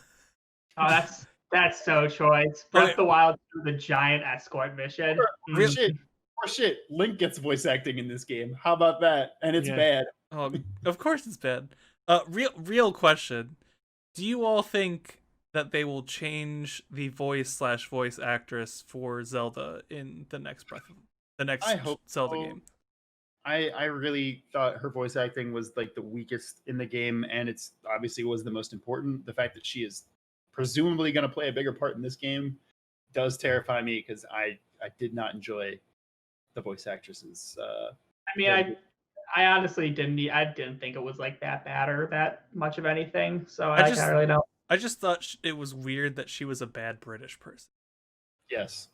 Oh, that's so choice. Breath Okay. of the Wild 2, the giant escort mission. Real- Shit, Link gets voice acting in this game. How about that? And it's Yeah. bad. Oh, of course it's bad. Real question. Do you all think that they will change the voice actress for Zelda in the next I hope Zelda so. game? I really thought her voice acting was like the weakest in the game, and it's obviously was the most important. The fact that she is presumably going to play a bigger part in this game does terrify me because I did not enjoy the voice actresses. I mean, I honestly didn't think it was like that bad or that much of anything. So I can't really know. I just thought it was weird that she was a bad British person. Yes.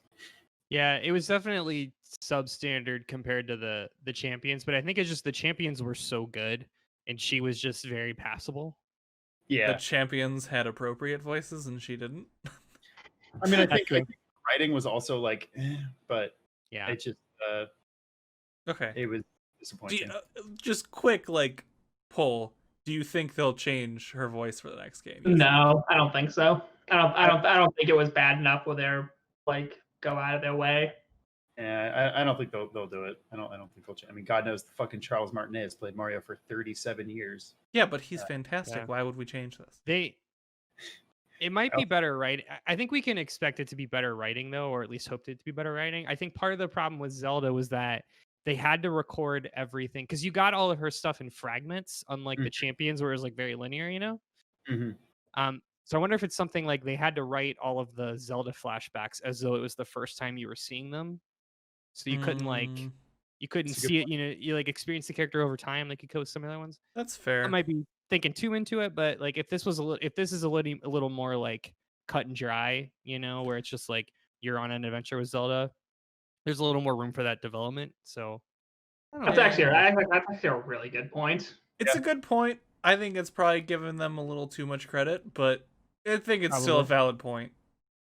Yeah, it was definitely substandard compared to the champions, but I think it's just the champions were so good and she was just very passable. Yeah. The champions had appropriate voices and she didn't. I mean, I That's think true. writing was also like, but Yeah. it just Okay. it was disappointing. Just quick like poll. Do you think they'll change her voice for the next game? No, I don't think so. I don't think it was bad enough where they're like go out of their way. Yeah, I don't think they'll do it. I don't think they'll change. I mean, God knows the fucking Charles Martinet played Mario for 37 years. Yeah, but he's fantastic. Yeah. Why would we change this? It might be better writing. I think we can expect it to be better writing though, or at least hoped it to be better writing. I think part of the problem with Zelda was that they had to record everything because you got all of her stuff in fragments, unlike the champions where it was like very linear, you know? Mm-hmm. So I wonder if it's something like they had to write all of the Zelda flashbacks as though it was the first time you were seeing them. So you couldn't see it, you like experience the character over time like you could with some other ones. That's fair. I might be thinking too into it, but like if this is a little more like cut and dry, where it's just like you're on an adventure with Zelda, there's a little more room for that development. So That's actually a really good point. It's a good point. I think it's probably giving them a little too much credit, but I think it's still a valid point.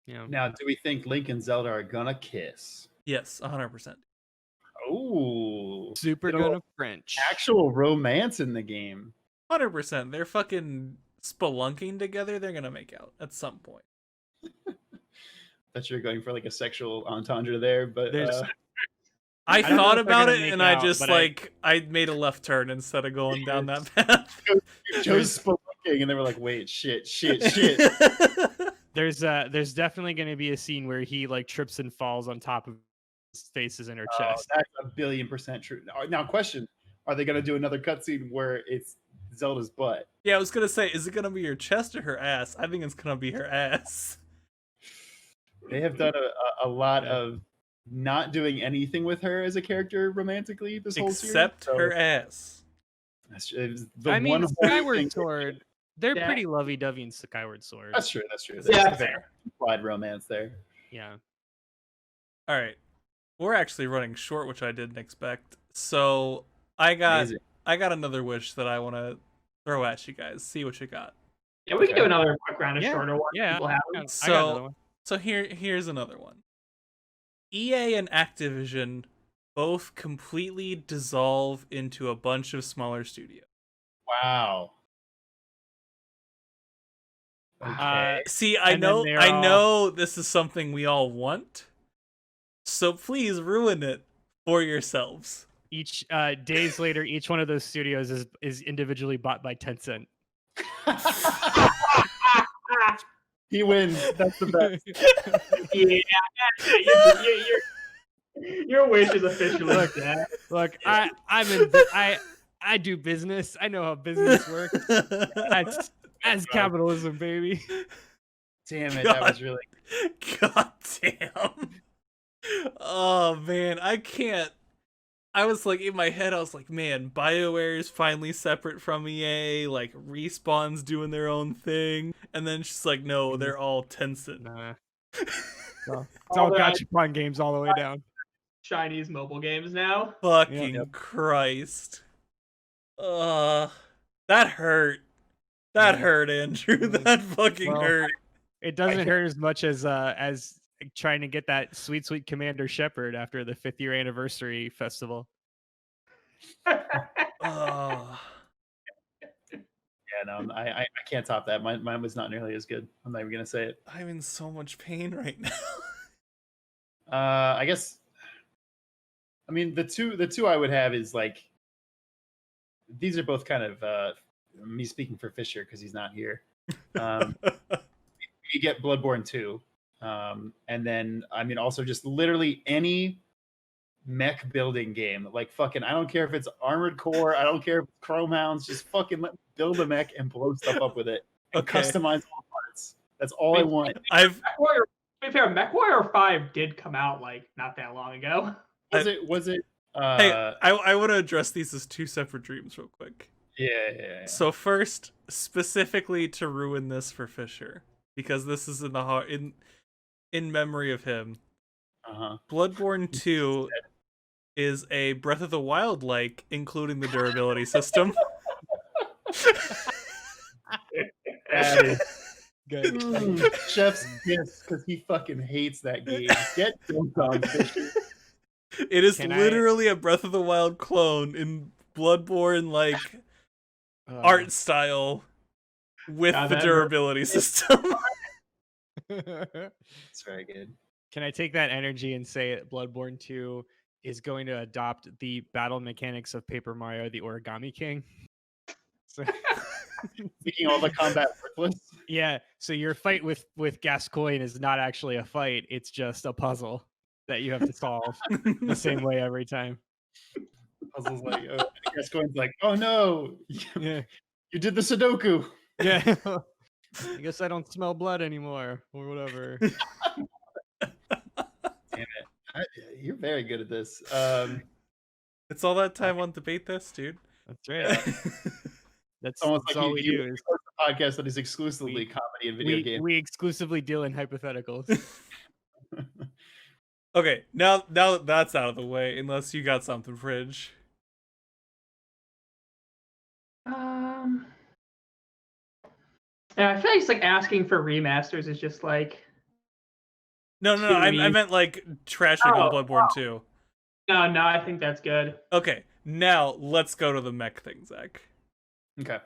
Yeah. Now, do we think Link and Zelda are gonna kiss? Yes, 100%. Oh, Super gonna French. Actual romance in the game. 100%. They're fucking spelunking together. They're gonna make out at some point. That you're going for like a sexual entendre there, but I don't know thought if they're about gonna it make and out, I just but I made a left turn instead of going down that path. chose spelunking, and they were like, "Wait, shit." There's definitely going to be a scene where he like trips and falls on top of his faces in her chest. That's 1,000,000,000% true. Now, question: are they going to do another cutscene where it's Zelda's butt? Yeah, I was gonna say, is it gonna be your chest or her ass? I think it's gonna be her ass. They have done a lot of not doing anything with her as a character romantically this whole series. Except her ass. Skyward Sword. They're Yeah. pretty lovey-dovey in Skyward Sword. That's true. Yeah, fair. Implied romance there. Yeah. All right, we're actually running short, which I didn't expect. So I got another wish that I want to throw at you guys. See what you got. Yeah, we can do another quick round of shorter ones. Yeah. People have I them. got another one. So here's another one. EA and Activision both completely dissolve into a bunch of smaller studios. Wow. Okay. See, I know this is something we all want, So please ruin it for yourselves. Each days later, each one of those studios is individually bought by Tencent. He wins. That's the best. Yeah, your wish is officially dead. Look, I do business. I know how business works. That's capitalism, baby. Damn it, that was really. God damn. Oh man, I can't. I was like in my head, I was like, man, BioWare is finally separate from EA. Like Respawn's doing their own thing, and then she's like, no, they're all Tencent. Nah. So, it's all gachapon games all the way down. Chinese mobile games now. Fucking Christ. That hurt. That hurt, Andrew. That fucking hurt. It doesn't hurt as much as trying to get that sweet Commander Shepard after the 5th year anniversary festival. Oh. Yeah, no, I can't top that. Mine was not nearly as good. I'm not even gonna say it. I'm in so much pain right now. I guess. I mean, the two I would have is like. These are both kind of me speaking for Fisher because he's not here. You get Bloodborne 2, and then I mean also just literally any mech building game. Like fucking, I don't care if it's Armored Core, I don't care if it's Chrome Hounds, just fucking let me build a mech and blow stuff up with it and customize all parts. That's all I want. To be fair, MechWarrior 5 did come out like not that long ago. Was it? Hey, I want to address these as two separate dreams real quick. Yeah. So first, specifically to ruin this for Fisher, because this is in the heart in memory of him. Bloodborne 2 is a Breath of the Wild like, including the durability system. That is good. Chef's kiss because he fucking hates that game. Get dunked on, Fisher. It is literally a Breath of the Wild clone in Bloodborne like art style with the durability system. It's very good. Can I take that energy and say that Bloodborne 2 is going to adopt the battle mechanics of Paper Mario: The Origami King? So, making all the combat worthless. Yeah, so your fight with Gascoigne is not actually a fight; it's just a puzzle that you have to solve the same way every time. Puzzle's like, Gascoigne's like, oh no, yeah, you did the Sudoku. Yeah, I guess I don't smell blood anymore, or whatever. Damn it, you're very good at this. It's all that time on Debate This, dude. That's right. That's almost like all we do is a podcast that is exclusively comedy and video games. We exclusively deal in hypotheticals. Okay, now that's out of the way, unless you got something, Fridge. Yeah, I feel like it's like asking for remasters is just like. No, I meant like trashing on Bloodborne 2. No, I think that's good. Okay, now let's go to the mech thing, Zach. Okay.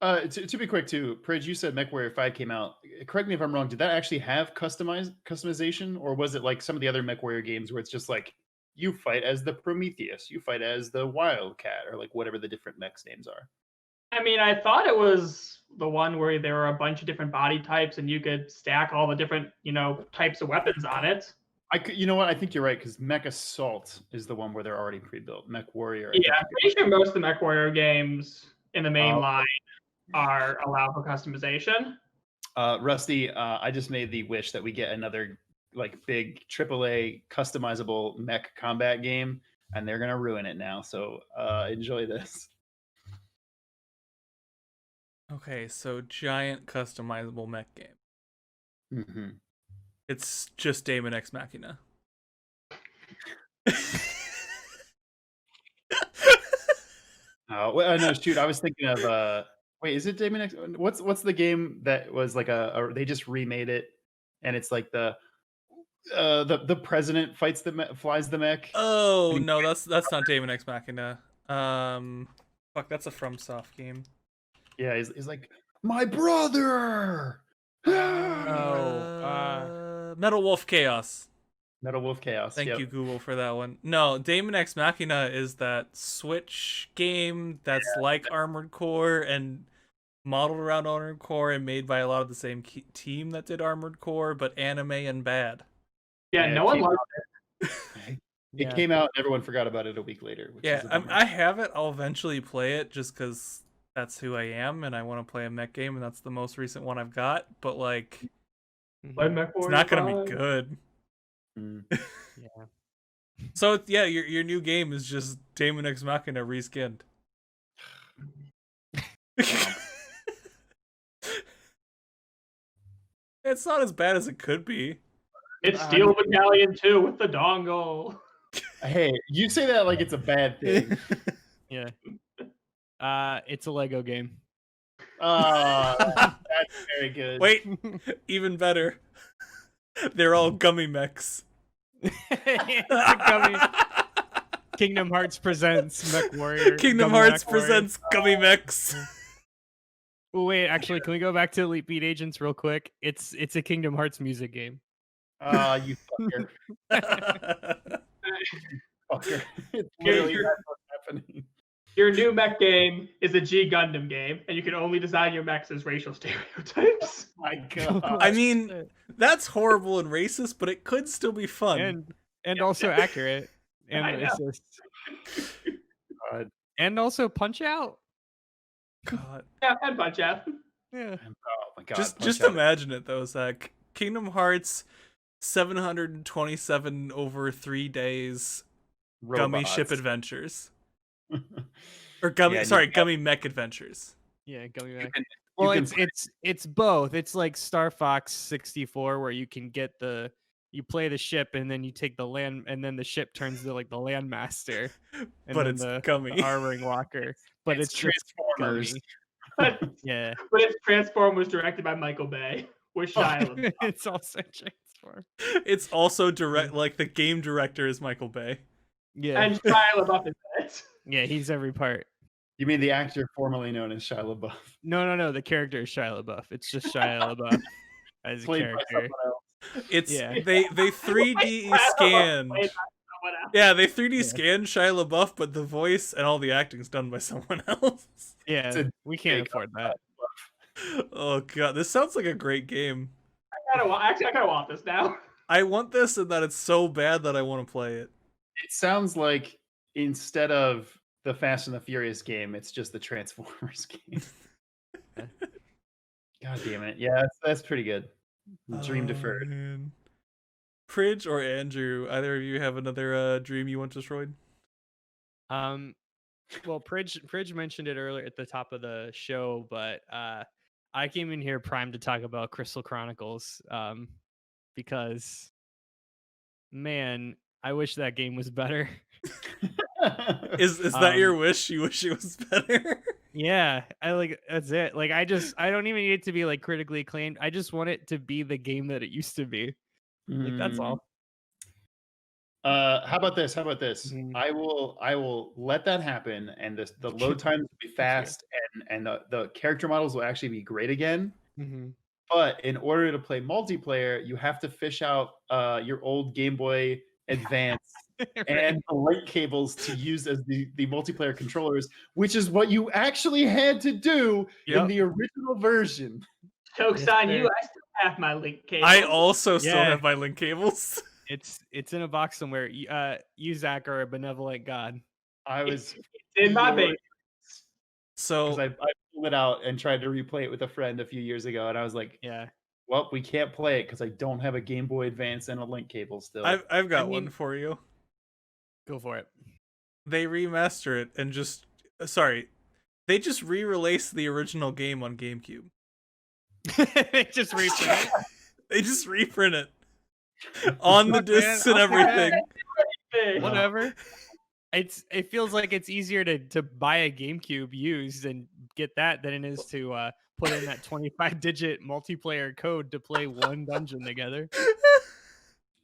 To be quick too, Pridge, you said MechWarrior 5 came out. Correct me if I'm wrong. Did that actually have customization, or was it like some of the other MechWarrior games where it's just like you fight as the Prometheus, you fight as the Wildcat, or like whatever the different mechs names are? I mean, I thought it was the one where there were a bunch of different body types and you could stack all the different, types of weapons on it. You know what? I think you're right, because Mech Assault is the one where they're already pre-built. Mech Warrior. Yeah, I'm pretty sure most of the Mech Warrior games in the main line are allowed for customization. Rusty, I just made the wish that we get another like big AAA customizable mech combat game, and they're gonna ruin it now. So enjoy this. Okay, so giant customizable mech game. Mm-hmm. It's just Daemon X Machina. No, shoot. I was thinking of wait, is it Daemon X? What's the game that was like they just remade it, and it's like the president flies the mech. Oh no, that's not Daemon X Machina. Fuck, that's a FromSoft game. Yeah, he's like my brother. Metal Wolf Chaos. Metal Wolf Chaos. Thank yep. you, Google, for that one. No, Daemon X Machina is that Switch game that's like Armored Core and modeled around Armored Core and made by a lot of the same team that did Armored Core, but anime and bad. Yeah, Yeah, no one liked It Yeah. came out and everyone forgot about it a week later, which Yeah, is a bummer. I have it. I'll eventually play it just because that's who I am and I want to play a mech game, and that's the most recent one I've got. But like, it. it's not gonna be good. Mm. Yeah. So yeah, your new game is just Daemon X Machina reskinned. It's not as bad as it could be. It's Steel Battalion 2 with the dongle. Hey, you say that like it's a bad thing. Yeah. It's a Lego game. That's very good. Wait, even better. They're all gummy mechs. It's a gummy. Kingdom Hearts presents Mech Warrior. Kingdom Gummy Hearts Mech Warrior. presents gummy mechs. Oh, wait, actually, can we go back to Elite Beat Agents real quick? It's a Kingdom Hearts music game. You fucker. Fucker. It's literally that's what's happening. Your new mech game is a G Gundam game, and you can only design your mechs as racial stereotypes. My God. I mean, that's horrible and racist, but it could still be fun. and also accurate and I know. racist. God. And also Punch Out. God. Yeah, and Punch Out. Yeah. Oh my God. Just Punch Out. imagine it though, Zach. Kingdom Hearts 727 over 3 days gummy ship Robots. adventures. Or gummy Yeah, gummy mech adventures. Yeah, Gummy Mech. can- Well, you can it's both. It's like Star Fox 64 where you can get you play the ship and then you take the land and then the ship turns to like the landmaster and But then it's the gummy. armoring walker. But it's just Transformers. gummy. But Yeah. its Transform was directed by Michael Bay with Shia LaBeouf. It's also Transform. It's also like the game director is Michael Bay. Yeah. And Shia LaBeouf is in it. Yeah, he's every part. You mean the actor formerly known as Shia LaBeouf? No. The character is Shia LaBeouf. It's just Shia LaBeouf as a Played by character. someone else. It's Yeah. they 3D scanned. Played by someone else. Yeah, they 3D Yeah. scanned Shia LaBeouf, but the voice and all the acting's done by someone else. Yeah, It's a we can't big afford that. Oh god, this sounds like a great game. I kind of want this now. I want this and that it's so bad that I want to play it. It sounds like instead of the Fast and the Furious game, it's just the Transformers game. God damn it. Yeah, that's pretty good. Dream deferred. Man. Pridge or Andrew, either of you have another dream you want destroyed? Well, Pridge mentioned it earlier at the top of the show, but I came in here primed to talk about Crystal Chronicles, because man, I wish that game was better. Is that your wish? You wish it was better? Yeah, that's it. Like I don't even need it to be like critically acclaimed. I just want it to be the game that it used to be. Like that's all. How about this? Mhm. I will let that happen, and the load times will be fast, and the character models will actually be great again. Mm-hmm. But in order to play multiplayer, you have to fish out your old Game Boy Advance and the link cables to use as the multiplayer controllers, which is what you actually had to do in the original version. Joke's Yes, on sir. you. I still have my link cable. I also still Yeah. have my link cables. It's in a box somewhere. You Zach are a benevolent god. I was It's in my base. So because I pulled it out and tried to replay it with a friend a few years ago, and I was like, Yeah. well, we can't play it because I don't have a Game Boy Advance and a link cable still. I've got I mean- one for you. Go for it. They remaster it and they just re-released the original game on GameCube. They just reprint it. They just reprint it on the Fuck, man, discs and I'll take everything. Big. Whatever. It feels like it's easier to buy a GameCube used and get that than it is to put in that 25-digit multiplayer code to play one dungeon together.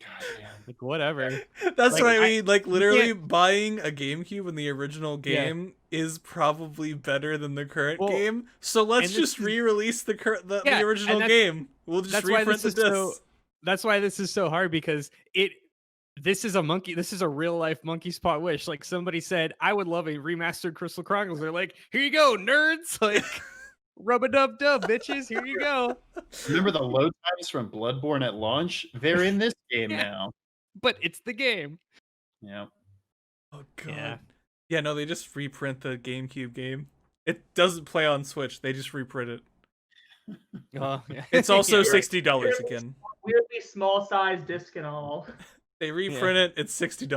God damn. Like whatever. That's Like, what I I- mean. Like literally can't- buying a GameCube in the original Yeah. game is probably better than the current Well, game. So let's and this just is- re-release the Yeah, the original and game. We'll just that's why reprint this the is so discs. that's why this is so hard because this is a real life monkey's paw wish. Like somebody said, I would love a remastered Crystal Chronicles. They're like, here you go, nerds. Like, rub a dub dub, bitches. Here you go. Remember the load times from Bloodborne at launch? They're in this game Yeah. now. But it's the game. Yeah. Oh god. Yeah, no, they just reprint the GameCube game. It doesn't play on Switch. They just reprint it. Oh, yeah. It's also Yeah, $60 again. Weirdly small size disc and all. They reprint it. It's $60.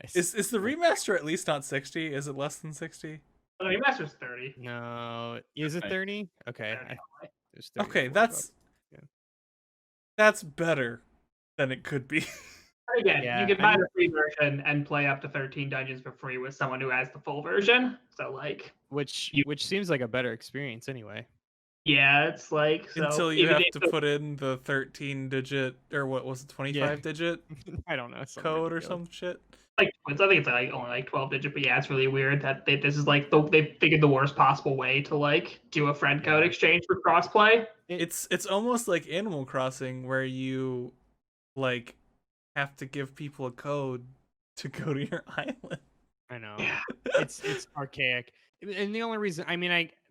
nice. Is the remaster at least not 60? Is it less than 60? The remaster's 30. No, is it 30? Okay. 30. There's 30 Okay, or 40 that's bucks. Yeah. that's better than it could be. Again, Yeah, you can I buy the free version and play up to 13 dungeons for free with someone who has the full version. So like, Which You- seems like a better experience anyway. yeah, it's like so Until you even have if to the- put in the 13-digit or what was it, 25-digit I don't know. something code or ridiculous. some shit. like I think it's like only like 12 digit, but yeah, it's really weird that this is like they figured the worst possible way to like do a friend code Yeah. exchange for crossplay. It's almost like Animal Crossing where you like have to give people a code to go to your island. I know. Yeah. It's archaic. And the only reason,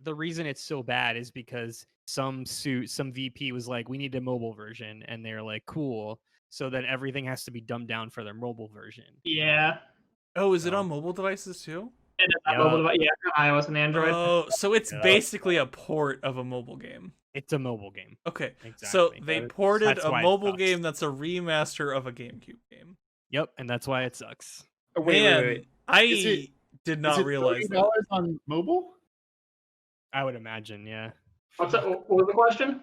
the reason it's so bad is because some VP was like, we need a mobile version, and they're like, cool. So then everything has to be dumbed down for their mobile version. Yeah. Oh, is it No. on mobile devices too? And it's Yeah. mobile device, yeah, iOS and Android. Oh, so it's Yeah. basically a port of a mobile game. It's a mobile game. Okay, Exactly. so they ported That's a why it mobile sucks. game that's a remaster of a GameCube game. Yep, and that's why it sucks. Oh, Man, I Is it- did Is not it realize that. $30 on mobile? I would imagine, yeah. What's that? What was the question?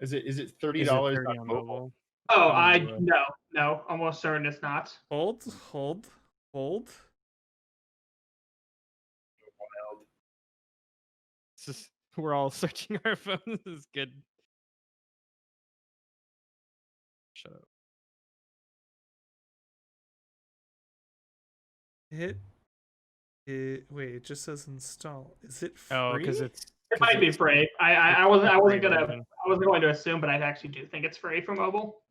Is it Is $30 it 30 on mobile? Oh, I don't know. no, almost certain it's not. Hold. It's just, we're all searching our phones. This is good. Shut up. Wait, it just says install. Is it free? Oh, because it's It might be it's- free. I it's wasn't the free gonna version. I wasn't going to assume, but I actually do think it's free for mobile.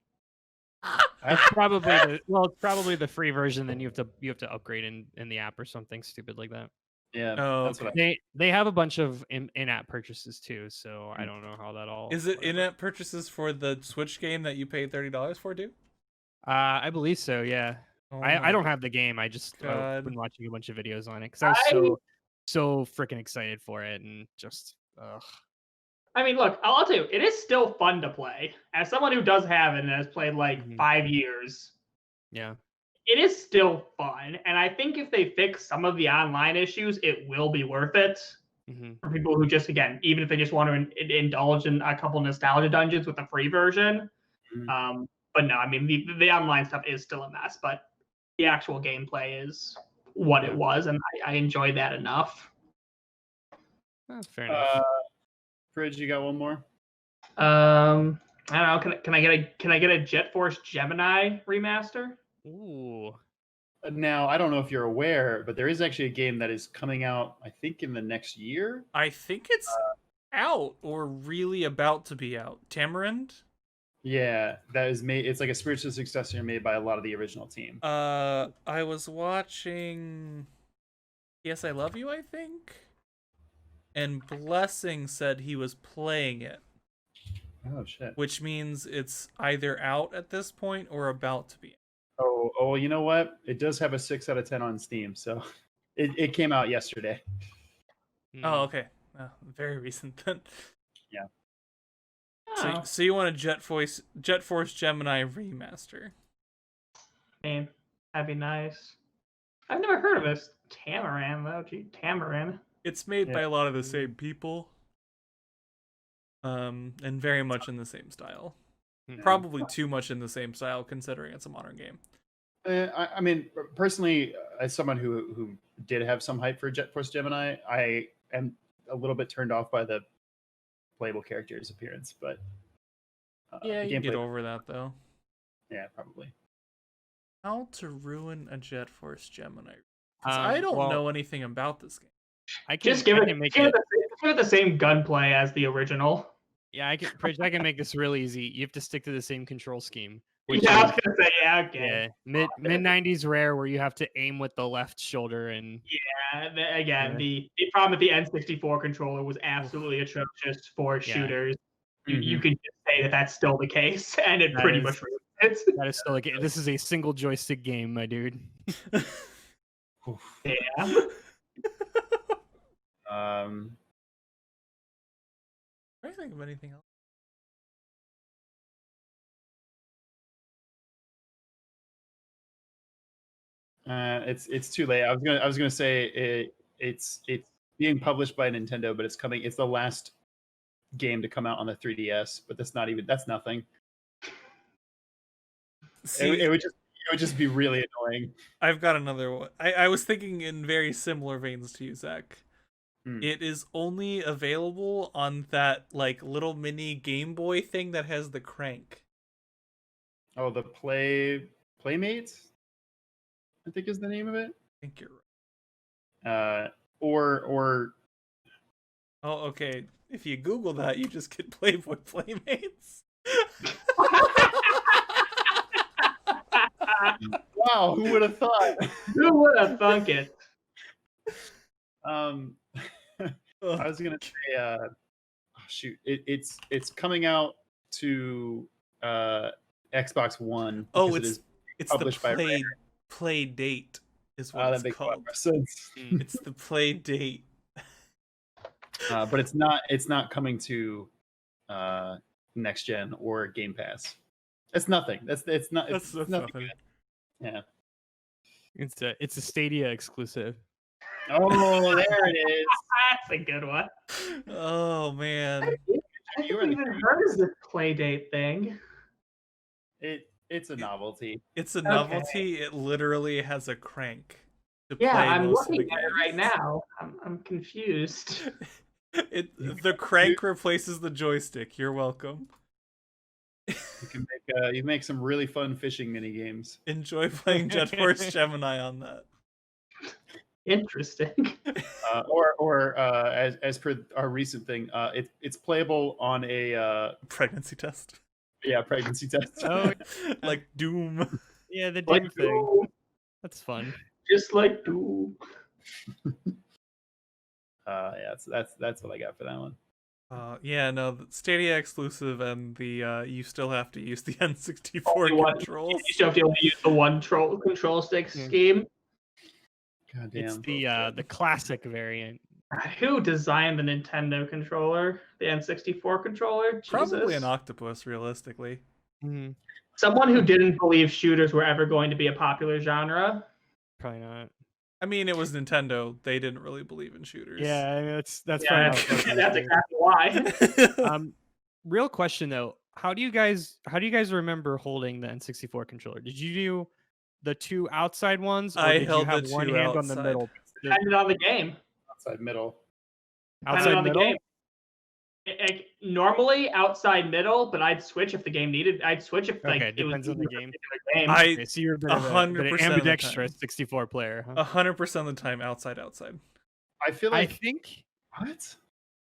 It's probably it's probably the free version. Then you have to upgrade in the app or something stupid like that. Yeah, Oh, that's what They have a bunch of in-app purchases too, so I don't know how that all. Is it whatever. in-app purchases for the Switch game that you paid $30 for, dude? I believe so. Yeah. Oh I my don't have the game. I just God. been watching a bunch of videos on it because I was so freaking excited for it and just ugh. I mean, look, I'll tell you, it is still fun to play. As someone who does have it and has played like Mhm. 5 years, Yeah. it is still fun. And I think if they fix some of the online issues, it will be worth it hmm for people who just, again, even if they just want to indulge in a couple nostalgia dungeons with the free version. Mhm. But no, I mean, the online stuff is still a mess, but the actual gameplay is what Yeah. it was, and I enjoyed that enough. Fair enough. Fridge, you got one more? I don't know. Can I get a Jet Force Gemini remaster? Ooh. Now, I don't know if you're aware, but there is actually a game that is coming out, I think, in the next year. I think it's out or really about to be out. Tamarind? Yeah, that is made. It's like a spiritual successor made by a lot of the original team. I was watching Yes, I Love You, I think. And Blessing said he was playing it, Oh shit. which means it's either out at this point or about to be. Oh, you know what? It does have a 6 out of 10 on Steam, so it came out yesterday. Oh, okay. Very recent then. Oh, So you want a Jet Force Gemini remaster? man, that'd be nice. I've never heard of this Tamaran though. Gee, Tamaran. It's made by Yeah. a lot of the same people. And very much in the same style. Mhm. Probably too much in the same style considering it's a modern game. I mean, personally, as someone who did have some hype for Jet Force Gemini, I am a little bit turned off by the playable character's appearance, but Yeah, the you get gameplay- over that though. Yeah, probably. How to ruin a Jet Force Gemini? 'Cause I don't well, know anything about this game. I can Just give I it can make give it. it the same gunplay as the original. Yeah, I can make this real easy. You have to stick to the same control scheme. Which Yeah, I is, was gonna say, yeah, okay. yeah, mid 90s rare where you have to aim with the left shoulder and Again, Yeah. the problem with the N64 controller was absolutely atrocious for shooters. You could just say that that's still the case, and it That pretty is- much ruins it. that is still like this is a single joystick game, my dude. Yeah. Um, I think of anything else. it's too late. I was gonna say it's being published by Nintendo, but it's coming. It's the last game to come out on the 3DS, but that's nothing. See, It would just be really annoying. I've got another one. I was thinking in very similar veins to you, Zach. It is only available on that like little mini Game Boy thing that has the crank. Oh, the Playmates, I think is the name of it. I think you're right. Or Oh, okay. If you Google that, you just get Playboy Playmates. wow, who would have thought? Who would have thunk it? I was gonna say, oh, shoot, it's coming out to Xbox One. Oh, It's the by Rare. play date is what That it's called. It's the play date. But it's not coming to next gen or Game Pass. It's nothing. It's nothing. Good. Yeah. It's a Stadia exclusive. Oh, there it is. That's a good one. Oh man. I haven't even heard of this Playdate thing. It's a novelty. It's a novelty. It literally has a crank. Yeah, I'm looking at it right now. I'm confused. The crank replaces the joystick. You're welcome. You make some really fun fishing mini games. Enjoy playing Jet Force Gemini on that. Interesting. As per our recent thing, it's playable on a pregnancy test. Yeah, pregnancy test. Oh, like Doom. Yeah, the Doom thing. Doom. That's fun. Just like Doom. Yeah, that's what I got for that one. Yeah, no, the Stadia exclusive, and the you still have to use the N64 controls. You still have to use the one control stick scheme. God damn. It's the classic variant. Who designed the Nintendo controller? The N64 controller? Jesus. Probably an octopus, realistically. Mm-hmm. Someone who didn't believe shooters were ever going to be a popular genre. Probably not. I mean, it was Nintendo. They didn't really believe in shooters. Yeah, I mean, that's that's exactly why. Real question though, how do you guys remember holding the N64 controller? Did you do the two outside ones, or I did held you have the one two hand outside. on the middle? Depended on the game. Outside middle. Outside middle. Normally outside middle, but I'd switch if the game needed. I'd switch if like it depends was on the game. I so you're a bit of an ambidextrous 64 player. 100% of the time outside. I feel like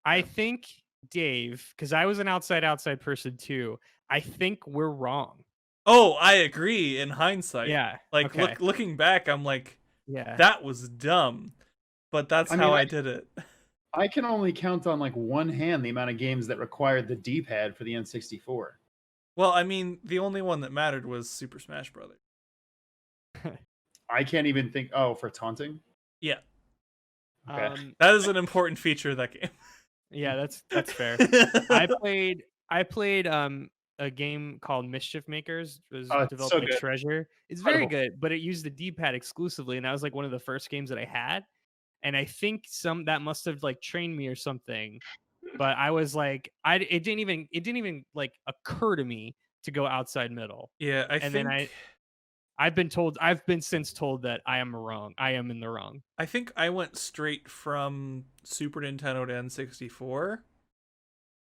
I think Dave, because I was an outside person too. I think we're wrong. Oh, I agree. In hindsight, yeah. Like looking back, I'm like, yeah, that was dumb, but that's how I did it. I can only count on like one hand the amount of games that required the D-pad for the N64. Well, I mean, the only one that mattered was Super Smash Brothers. I can't even think. Oh, for taunting. Yeah. Okay. That is an important feature of that game. Yeah, that's fair. I played a game called Mischief Makers. It was developed by Treasure. It's very good, but it used the D-pad exclusively, and that was like one of the first games that I had. And I think that must have like trained me or something. But I was like, it didn't even like occur to me to go outside middle. Yeah, I've been since told that I am wrong. I am in the wrong. I think I went straight from Super Nintendo to N64.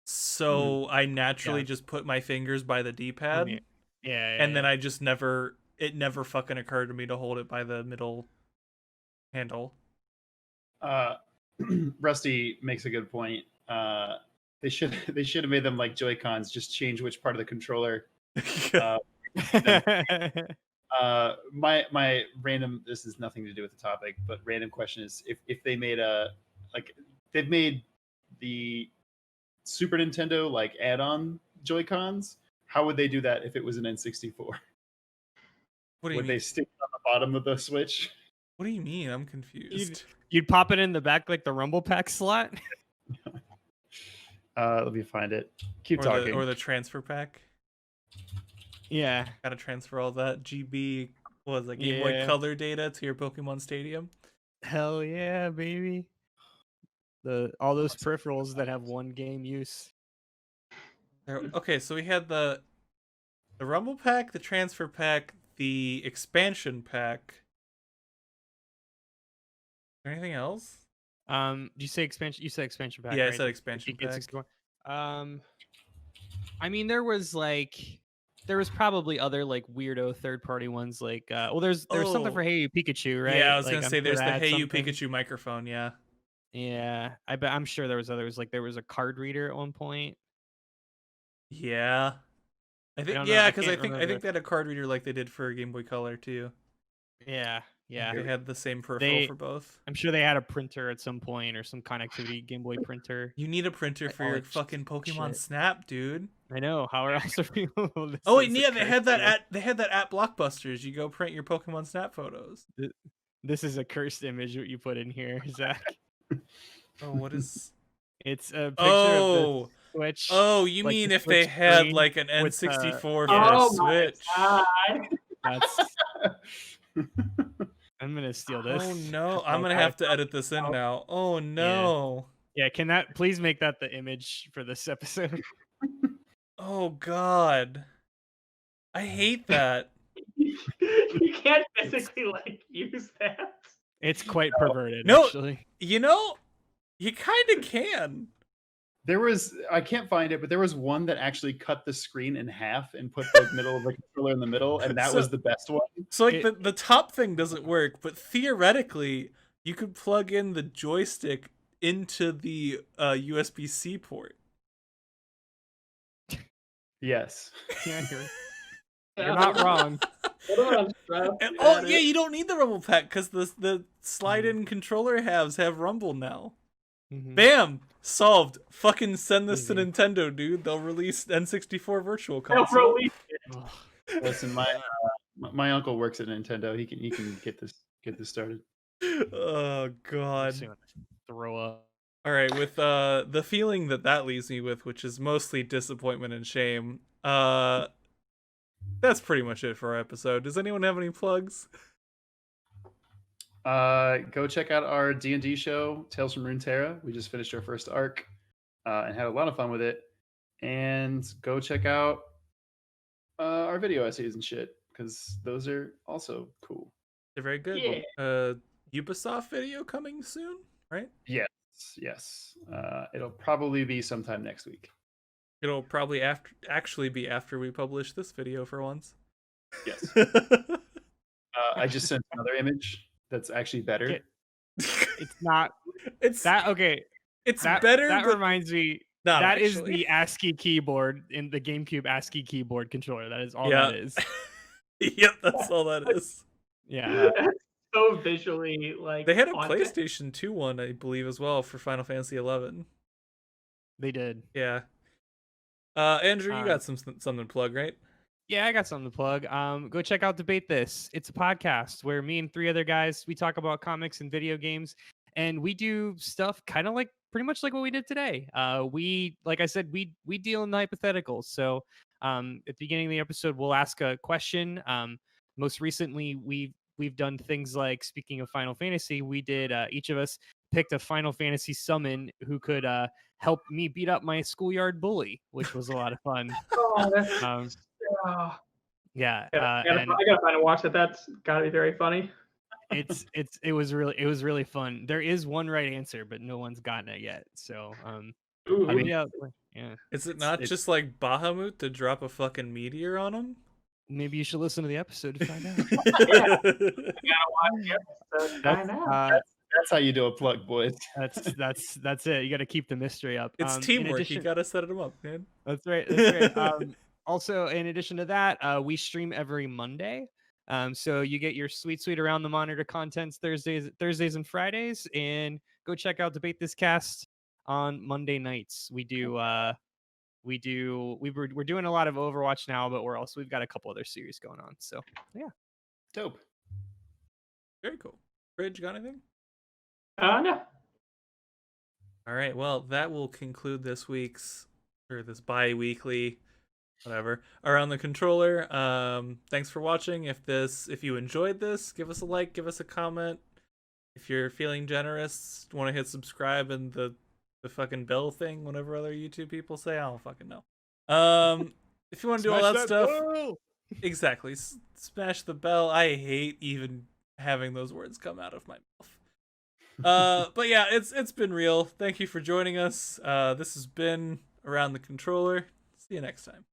So I naturally just put my fingers by the D-pad. And then I just it never fucking occurred to me to hold it by the middle handle. Rusty makes a good point. They should have made them like Joy-Cons. Just change which part of the controller. My random. This is nothing to do with the topic, but random question is if they made they've made the Super Nintendo like add-on Joy-Cons. How would they do that if it was an N64? What do you Would mean? they stick it on the bottom of the Switch? What do you mean? I'm confused. You'd pop it in the back like the Rumble Pack slot. Let me find it. Keep or talking. or the transfer pack. Yeah. Gotta transfer all that GB, what was it, Game Boy Yeah. Color data to your Pokemon Stadium. Hell yeah, baby. All those peripherals that have one game use. Okay, so we had the Rumble Pack, the transfer pack, the expansion pack. Is there anything else? Did you say expansion? You said expansion pack. Yeah, I right? said expansion You get pack. 61. I mean, there was probably other like weirdo third party ones like well there's something for Oh. Hey You Pikachu, right? Yeah, I was Like, gonna I'm say sure there's that the had Hey You something. Pikachu microphone. Yeah. Yeah, I'm sure there was others. Like there was a card reader at one point. Yeah. I think don't know, yeah, I because I can't think remember. they had a card reader like they did for Game Boy Color too. Yeah. They had the same peripheral for both. I'm sure they had a printer at some point or some connectivity Game Boy printer. You need a printer for all your that fucking Pokemon shit. Snap, dude. I know. How else are we? Oh wait, yeah, they had that at Blockbusters. You go print your Pokemon Snap photos. This is a cursed image what you put in here, Zach. Oh, what is? It's a picture Oh, of the Switch. oh, you like mean the if they Switch had screen like an with, N64 for yeah. a Oh Switch? my god. That's. I'm gonna steal this. Oh no, I'm gonna have to edit this in now. Oh no. Yeah, can that please make that the image for this episode? Oh god. I hate that. You can't physically like use that. It's quite perverted, No. actually. You know, you kind of can. I can't find it, but there was one that actually cut the screen in half and put the middle of the controller in the middle, and that was the best one. So like the top thing doesn't work, but theoretically you could plug in the joystick into the USB-C port. Yes. Yeah, you're not wrong. And, oh yeah, you don't need the rumble pack because the slide-in controller halves have rumble now. Mhm. Bam! Solved. Fucking send this to Nintendo, dude. They'll release N64 Virtual Console. Ugh. Listen, my uncle works at Nintendo. He can get this started. Oh god. Just gonna throw up. All right, with the feeling that leaves me with, which is mostly disappointment and shame. That's pretty much it for our episode. Does anyone have any plugs? Go check out our D&D show, Tales from Runeterra. We just finished our first arc and had a lot of fun with it. And go check out our video essays and shit, because those are also cool. They're very good. Yeah. Ubisoft video coming soon, right? Yes. It'll probably be sometime next week. It'll probably actually be after we publish this video for once. Yes. I just sent another image that's actually better. It's not. It's That okay. It's That better. That but reminds me. not That is actually. the ASCII keyboard in the GameCube ASCII keyboard controller. That is all Yeah. that is. Yep, that's all that is. Yeah. So visually like They had a haunting. PlayStation 2 one, I believe, as well for Final Fantasy 11. They did. Yeah. Andrew, you got something to plug, right? Yeah, I got something to plug. Go check out Debate This. It's a podcast where me and 3 other guys, we talk about comics and video games, and we do stuff kind of like pretty much like what we did today. Like I said, we deal in the hypotheticals. So at the beginning of the episode, we'll ask a question. Most recently, we've done things like, speaking of Final Fantasy, we did each of us picked a Final Fantasy summon who could help me beat up my schoolyard bully, which was a lot of fun. Oh, that's, Yeah, I and gotta find a watch that. That's gotta be very funny. it was really fun. There is one right answer, but no one's gotten it yet. So Ooh, I mean, yeah. Is it not just like Bahamut to drop a fucking meteor on him? Maybe you should listen to the episode to find out. gotta watch the episode. I know. That's how you do a plug, boys. That's it. You got to keep the mystery up. It's In teamwork. addition, You gotta set them up, man. that's right. That's right. Also, in addition to that, we stream every Monday. So you get your sweet around the monitor contents Thursdays and Fridays, and go check out Debate This Cast on Monday nights. We're doing a lot of Overwatch now, but we've got a couple other series going on. So yeah, Dope. Very cool. Bridge, you got anything? No. All right. Well, that will conclude this bi-weekly, whatever, around the controller. Thanks for watching. If you enjoyed this, give us a like, give us a comment. If you're feeling generous, want to hit subscribe and the fucking bell thing, whatever other YouTube people say, I don't fucking know. If you want to do all that stuff, exactly, smash the bell. I hate even having those words come out of my mouth. But yeah, it's been real. Thank you for joining us. This has been Around the Controller. See you next time.